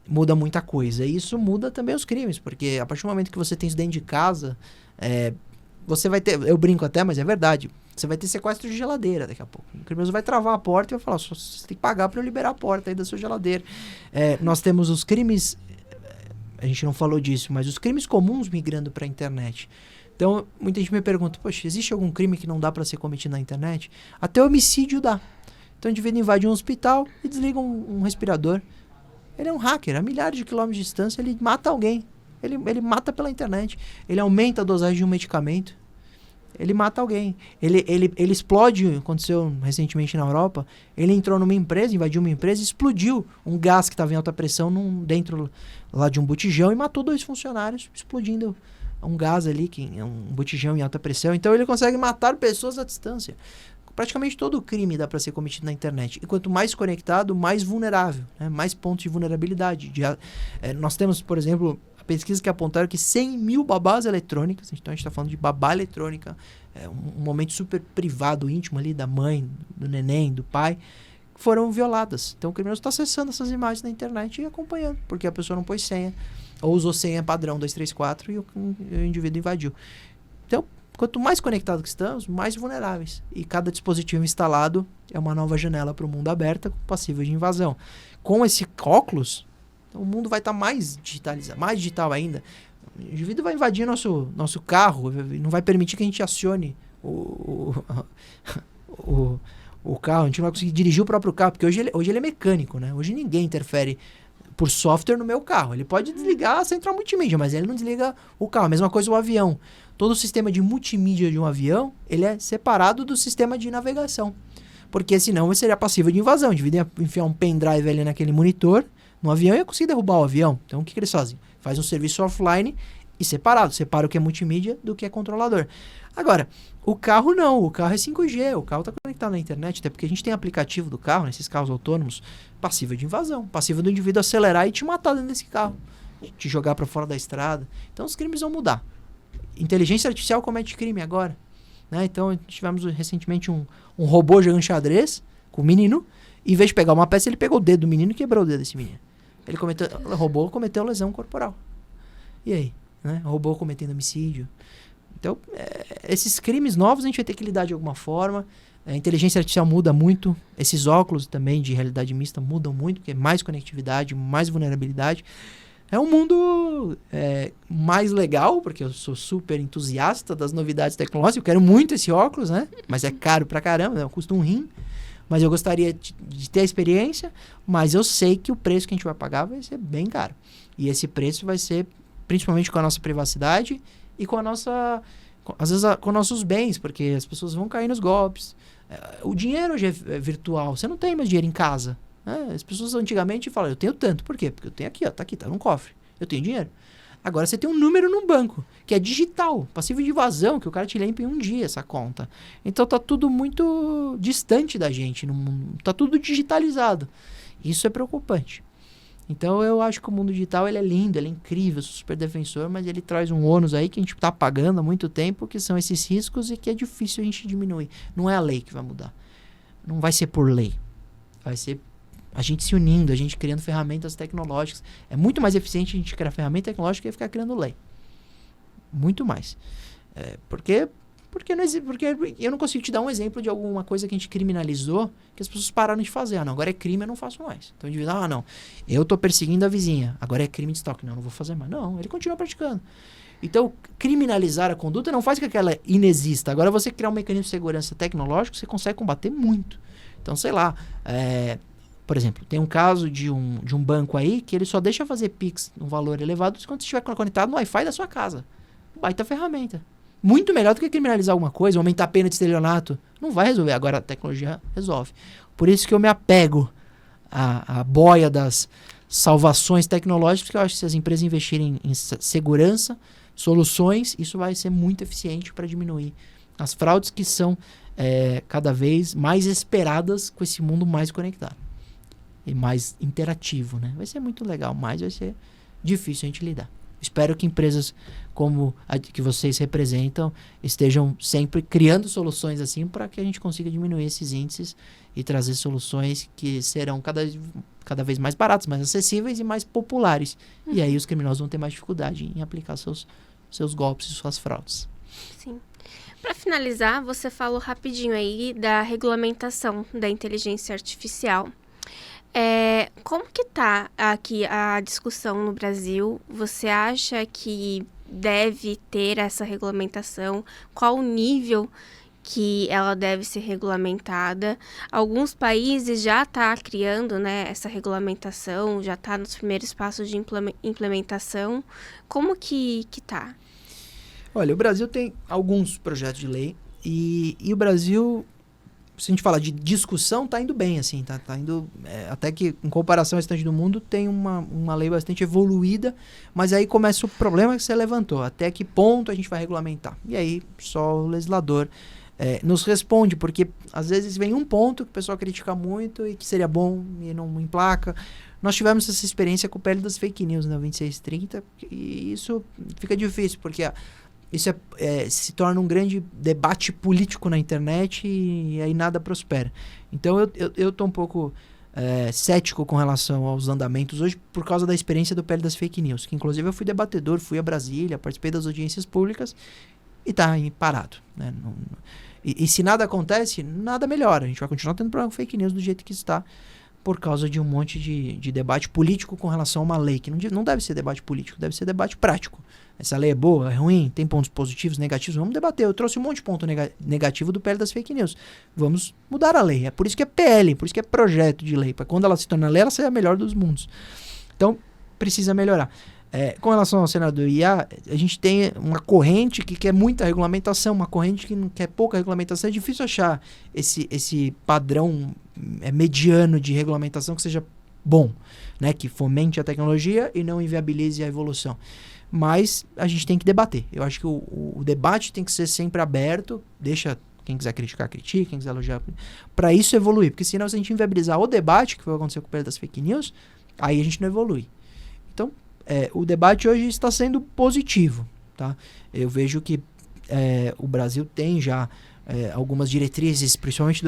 muda muita coisa. E isso muda também os crimes, porque a partir do momento que você tem isso dentro de casa, você vai ter, eu brinco até, mas é verdade, você vai ter sequestro de geladeira daqui a pouco. O criminoso vai travar a porta e vai falar, você tem que pagar para eu liberar a porta aí da sua geladeira. Nós temos os crimes, a gente não falou disso, mas os crimes comuns migrando para a internet. Então, muita gente me pergunta, poxa, existe algum crime que não dá para ser cometido na internet? Até homicídio dá. Então, o indivíduo invade um hospital e desliga um respirador. Ele é um hacker, a milhares de quilômetros de distância, ele mata alguém. Ele mata pela internet. Ele aumenta a dosagem de um medicamento. Ele mata alguém. Ele explode, aconteceu recentemente na Europa, ele entrou numa empresa, invadiu uma empresa, explodiu um gás que estava em alta pressão dentro lá de um botijão e matou 2 funcionários, explodindo um gás ali, um botijão em alta pressão. Então ele consegue matar pessoas à distância. Praticamente todo crime dá para ser cometido na internet. E quanto mais conectado, mais vulnerável, né? Mais pontos de vulnerabilidade. Nós temos, por exemplo, pesquisas que apontaram que 100 mil babás eletrônicas, então a gente está falando de babá eletrônica, um momento super privado, íntimo ali da mãe, do neném, do pai, foram violadas. Então o criminoso está acessando essas imagens na internet e acompanhando, porque a pessoa não pôs senha, ou usou senha padrão 234 e o indivíduo invadiu. Então, quanto mais conectados que estamos, mais vulneráveis. E cada dispositivo instalado é uma nova janela para o mundo aberta, passível de invasão. Com esse óculos, o mundo vai estar mais digitalizado, mais digital ainda. O indivíduo vai invadir nosso carro, não vai permitir que a gente acione o carro, a gente não vai conseguir dirigir o próprio carro, porque hoje ele é mecânico, né? Hoje ninguém interfere por software no meu carro. Ele pode desligar a central multimídia, mas ele não desliga o carro. A mesma coisa o avião. Todo o sistema de multimídia de um avião, ele é separado do sistema de navegação. Porque senão seria passível de invasão. O indivíduo ia enfiar um pendrive ali naquele monitor, no avião, e ia conseguir derrubar o avião. Então o que eles fazem? Faz um serviço offline e separado. Separa o que é multimídia do que é controlador. Agora, o carro não. O carro é 5G. O carro está conectado na internet. Até porque a gente tem aplicativo do carro, nesses carros autônomos, passível de invasão. Passível do indivíduo acelerar e te matar dentro desse carro. Te jogar para fora da estrada. Então os crimes vão mudar. Inteligência artificial comete crime agora. Né? Então tivemos recentemente um robô jogando xadrez com o menino. E em vez de pegar uma peça, ele pegou o dedo do menino e quebrou o dedo desse menino. O robô cometeu lesão corporal. E aí? Né? O robô cometendo homicídio. Então, esses crimes novos a gente vai ter que lidar de alguma forma. A inteligência artificial muda muito. Esses óculos também de realidade mista mudam muito, porque é mais conectividade, mais vulnerabilidade. É um mundo mais legal, porque eu sou super entusiasta das novidades tecnológicas. Eu quero muito esse óculos, né? Mas é caro pra caramba, custa um rim. Mas eu gostaria de ter a experiência, mas eu sei que o preço que a gente vai pagar vai ser bem caro. E esse preço vai ser principalmente com a nossa privacidade e com a nossa... às vezes com nossos bens, porque as pessoas vão cair nos golpes. O dinheiro hoje é virtual. Você não tem mais dinheiro em casa. As pessoas antigamente falam, eu tenho tanto. Por quê? Porque eu tenho aqui, ó, tá aqui, tá num cofre. Eu tenho dinheiro. Agora você tem um número no banco, que é digital, passível de invasão, que o cara te limpa em um dia essa conta. Então tá tudo muito distante da gente, tá tudo digitalizado. Isso é preocupante. Então eu acho que o mundo digital ele é lindo, ele é incrível, eu sou super defensor, mas ele traz um ônus aí que a gente tá pagando há muito tempo, que são esses riscos e que é difícil a gente diminuir. Não é a lei que vai mudar. Não vai ser por lei. Vai ser a gente se unindo, a gente criando ferramentas tecnológicas. É muito mais eficiente a gente criar ferramenta tecnológica que ficar criando lei. Muito mais. Porque eu não consigo te dar um exemplo de alguma coisa que a gente criminalizou que as pessoas pararam de fazer. Não, agora é crime, eu não faço mais. Então, não, eu tô perseguindo a vizinha, agora é crime de stalking. Não vou fazer mais. Não, ele continua praticando. Então, criminalizar a conduta não faz com que ela inexista. Agora, você criar um mecanismo de segurança tecnológico, você consegue combater muito. Então, sei lá, por exemplo, tem um caso de um banco aí que ele só deixa fazer Pix num valor elevado quando você estiver conectado no Wi-Fi da sua casa. Baita ferramenta. Muito melhor do que criminalizar alguma coisa, aumentar a pena de estelionato. Não vai resolver. Agora a tecnologia resolve. Por isso que eu me apego à boia das salvações tecnológicas, porque eu acho que se as empresas investirem em segurança, soluções, isso vai ser muito eficiente para diminuir as fraudes que são cada vez mais esperadas com esse mundo mais conectado e mais interativo, né? Vai ser muito legal, mas vai ser difícil a gente lidar. Espero que empresas como a que vocês representam estejam sempre criando soluções assim para que a gente consiga diminuir esses índices e trazer soluções que serão cada vez mais baratas, mais acessíveis e mais populares. E aí os criminosos vão ter mais dificuldade em aplicar seus golpes e suas fraudes. Sim. Para finalizar, você falou rapidinho aí da regulamentação da inteligência artificial. Como que tá aqui a discussão no Brasil? Você acha que deve ter essa regulamentação? Qual o nível que ela deve ser regulamentada? Alguns países já estão criando, né, essa regulamentação, já está nos primeiros passos de implementação. Como que tá? Olha, o Brasil tem alguns projetos de lei e o Brasil, se a gente falar de discussão, tá indo bem, assim, tá indo, até que em comparação ao restante do mundo tem uma lei bastante evoluída, mas aí começa o problema que você levantou, até que ponto a gente vai regulamentar? E aí só o legislador nos responde, porque às vezes vem um ponto que o pessoal critica muito e que seria bom e não emplaca. Nós tivemos essa experiência com o PL das fake news na 2630 e isso fica difícil, porque isso se torna um grande debate político na internet e aí nada prospera. Então eu estou um pouco cético com relação aos andamentos hoje por causa da experiência do PL das fake news, que inclusive eu fui debatedor, fui a Brasília, participei das audiências públicas e está parado, né? E se nada acontece, nada melhora. A gente vai continuar tendo problema com fake news do jeito que está, por causa de um monte de debate político com relação a uma lei, que não deve ser debate político, deve ser debate prático. Essa lei é boa, é ruim, tem pontos positivos, negativos, vamos debater. Eu trouxe um monte de ponto negativo do PL das fake news. Vamos mudar a lei. É por isso que é PL, por isso que é projeto de lei. Para quando ela se tornar lei, ela seja a melhor dos mundos. Então, precisa melhorar. Com relação ao Senado do IA, a gente tem uma corrente que quer muita regulamentação, uma corrente que não quer pouca regulamentação. É difícil achar esse padrão mediano de regulamentação que seja bom, né? Que fomente a tecnologia e não inviabilize a evolução. Mas a gente tem que debater. Eu acho que o debate tem que ser sempre aberto, deixa quem quiser criticar, critique, quem quiser elogiar, para isso evoluir. Porque senão, se a gente inviabilizar o debate, que vai acontecer com o PL das fake news, aí a gente não evolui. Então, o debate hoje está sendo positivo, tá? Eu vejo que o Brasil tem já algumas diretrizes, principalmente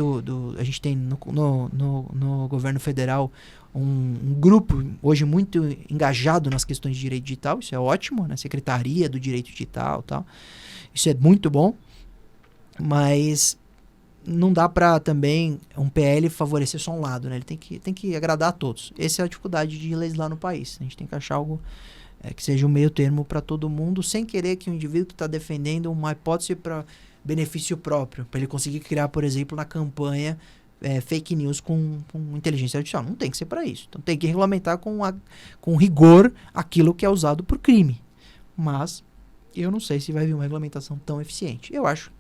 a gente tem no governo federal um grupo hoje muito engajado nas questões de direito digital, isso é ótimo, né? Secretaria do Direito Digital, tal. Isso é muito bom, mas não dá para também um PL favorecer só um lado, né? Ele tem que agradar a todos. Essa é a dificuldade de legislar no país. A gente tem que achar algo que seja um meio termo para todo mundo, sem querer que o indivíduo que está defendendo uma hipótese para benefício próprio, para ele conseguir criar, por exemplo, na campanha fake news com inteligência artificial. Não tem que ser para isso. Então tem que regulamentar com rigor aquilo que é usado por crime. Mas eu não sei se vai vir uma regulamentação tão eficiente. Eu acho,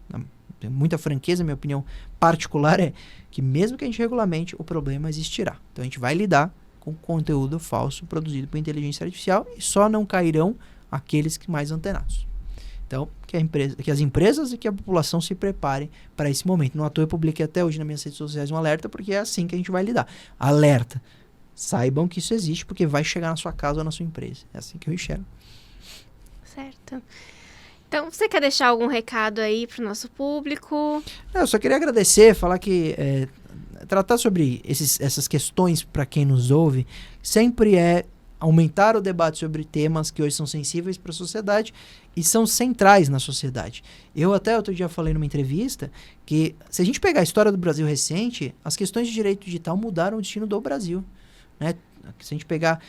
tenho muita franqueza, minha opinião particular é que mesmo que a gente regulamente, o problema existirá. Então a gente vai lidar com conteúdo falso produzido por inteligência artificial e só não cairão aqueles que mais antenados. Então, que as empresas e que a população se preparem para esse momento. Não à toa eu publiquei até hoje nas minhas redes sociais um alerta, porque é assim que a gente vai lidar. Alerta. Saibam que isso existe, porque vai chegar na sua casa ou na sua empresa. É assim que eu enxergo. Certo. Então, você quer deixar algum recado aí para o nosso público? Eu só queria agradecer, falar que tratar sobre essas questões para quem nos ouve sempre é aumentar o debate sobre temas que hoje são sensíveis para a sociedade e são centrais na sociedade. Eu até outro dia falei numa entrevista que se a gente pegar a história do Brasil recente, as questões de direito digital mudaram o destino do Brasil, né? Se a gente pegar,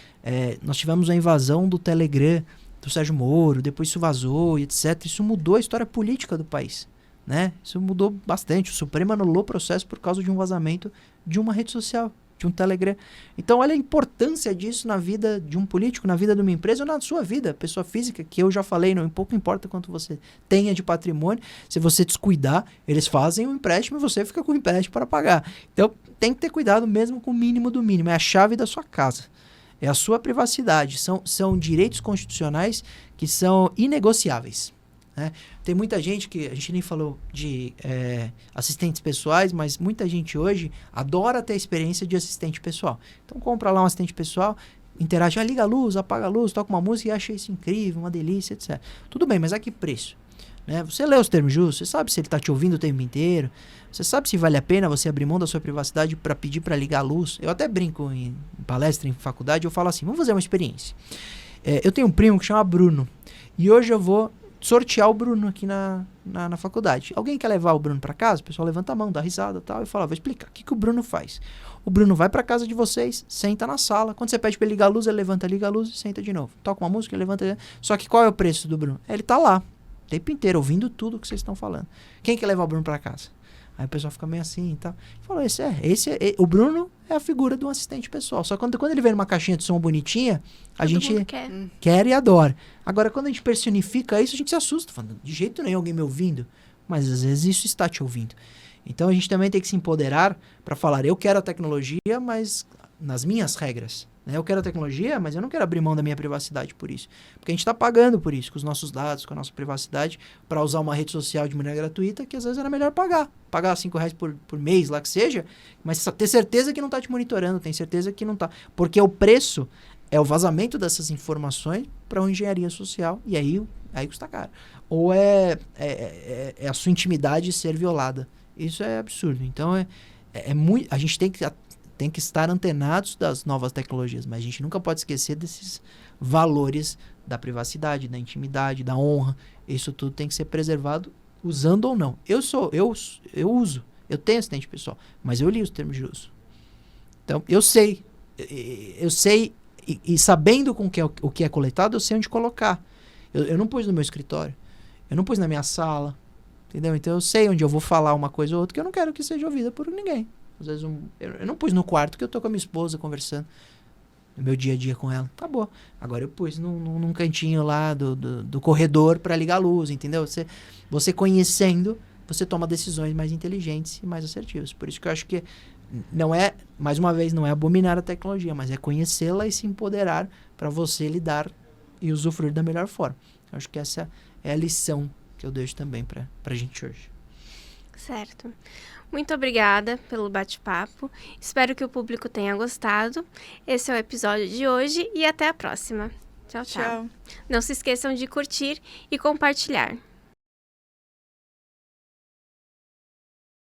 nós tivemos a invasão do Telegram, do Sérgio Moro, depois isso vazou e etc. Isso mudou a história política do país, né? Isso mudou bastante. O Supremo anulou o processo por causa de um vazamento de uma rede social, de um Telegram. Então, olha a importância disso na vida de um político, na vida de uma empresa ou na sua vida, pessoa física, que eu já falei, não pouco importa quanto você tenha de patrimônio, se você descuidar, eles fazem um empréstimo e você fica com o empréstimo para pagar. Então, tem que ter cuidado mesmo com o mínimo do mínimo. É a chave da sua casa. É a sua privacidade. São direitos constitucionais que são inegociáveis, né? Tem muita gente que, a gente nem falou de assistentes pessoais, mas muita gente hoje adora ter a experiência de assistente pessoal. Então compra lá um assistente pessoal, interage, liga a luz, apaga a luz, toca uma música e acha isso incrível, uma delícia, etc. Tudo bem, mas a que preço? Né? Você lê os termos justos, você sabe se ele está te ouvindo o tempo inteiro, você sabe se vale a pena você abrir mão da sua privacidade para pedir para ligar a luz. Eu até brinco em palestra, em faculdade, eu falo assim, vamos fazer uma experiência. Eu tenho um primo que chama Bruno, e hoje eu vou sortear o Bruno aqui na faculdade. Alguém quer levar o Bruno para casa? O pessoal levanta a mão, dá risada e tal. Eu falo, vou explicar. O que o Bruno faz? O Bruno vai para casa de vocês, senta na sala. Quando você pede para ele ligar a luz, ele levanta, liga a luz e senta de novo. Toca uma música, ele levanta. Só que qual é o preço do Bruno? Ele tá lá, o tempo inteiro, ouvindo tudo que vocês estão falando. Quem quer levar o Bruno para casa? Aí o pessoal fica meio assim e tal. Falou, o Bruno é a figura de um assistente pessoal. Só quando ele vem numa caixinha de som bonitinha, a gente quer e adora. Agora, quando a gente personifica isso, a gente se assusta. Falando, de jeito nenhum alguém me ouvindo. Mas às vezes isso está te ouvindo. Então a gente também tem que se empoderar para falar, eu quero a tecnologia, mas nas minhas regras. Né? Eu quero a tecnologia, mas eu não quero abrir mão da minha privacidade por isso. Porque a gente está pagando por isso, com os nossos dados, com a nossa privacidade, para usar uma rede social de maneira gratuita, que às vezes era melhor pagar. Pagar R$5 por mês, lá que seja, mas ter certeza que não está te monitorando, tem certeza que não está. Porque o preço é o vazamento dessas informações para uma engenharia social, e aí custa caro. Ou é a sua intimidade ser violada. Isso é absurdo. Então, a gente tem que estar antenados das novas tecnologias, mas a gente nunca pode esquecer desses valores da privacidade, da intimidade, da honra. Isso tudo tem que ser preservado, usando ou não. Eu uso, eu tenho assistente pessoal, mas eu li os termos de uso. Então, eu sei, e sabendo o que é coletado, eu sei onde colocar. Eu não pus no meu escritório, eu não pus na minha sala, entendeu? Então, eu sei onde eu vou falar uma coisa ou outra que eu não quero que seja ouvida por ninguém. Às vezes eu não pus no quarto que eu tô com a minha esposa conversando no meu dia a dia com ela. Acabou. Agora eu pus num cantinho lá do corredor para ligar a luz, entendeu? Você conhecendo, você toma decisões mais inteligentes e mais assertivas. Por isso que eu acho que mais uma vez, não é abominar a tecnologia, mas é conhecê-la e se empoderar para você lidar e usufruir da melhor forma. Eu acho que essa é a lição que eu deixo também pra gente hoje. Certo. Muito obrigada pelo bate-papo. Espero que o público tenha gostado. Esse é o episódio de hoje e até a próxima. Tchau, tchau. Não se esqueçam de curtir e compartilhar.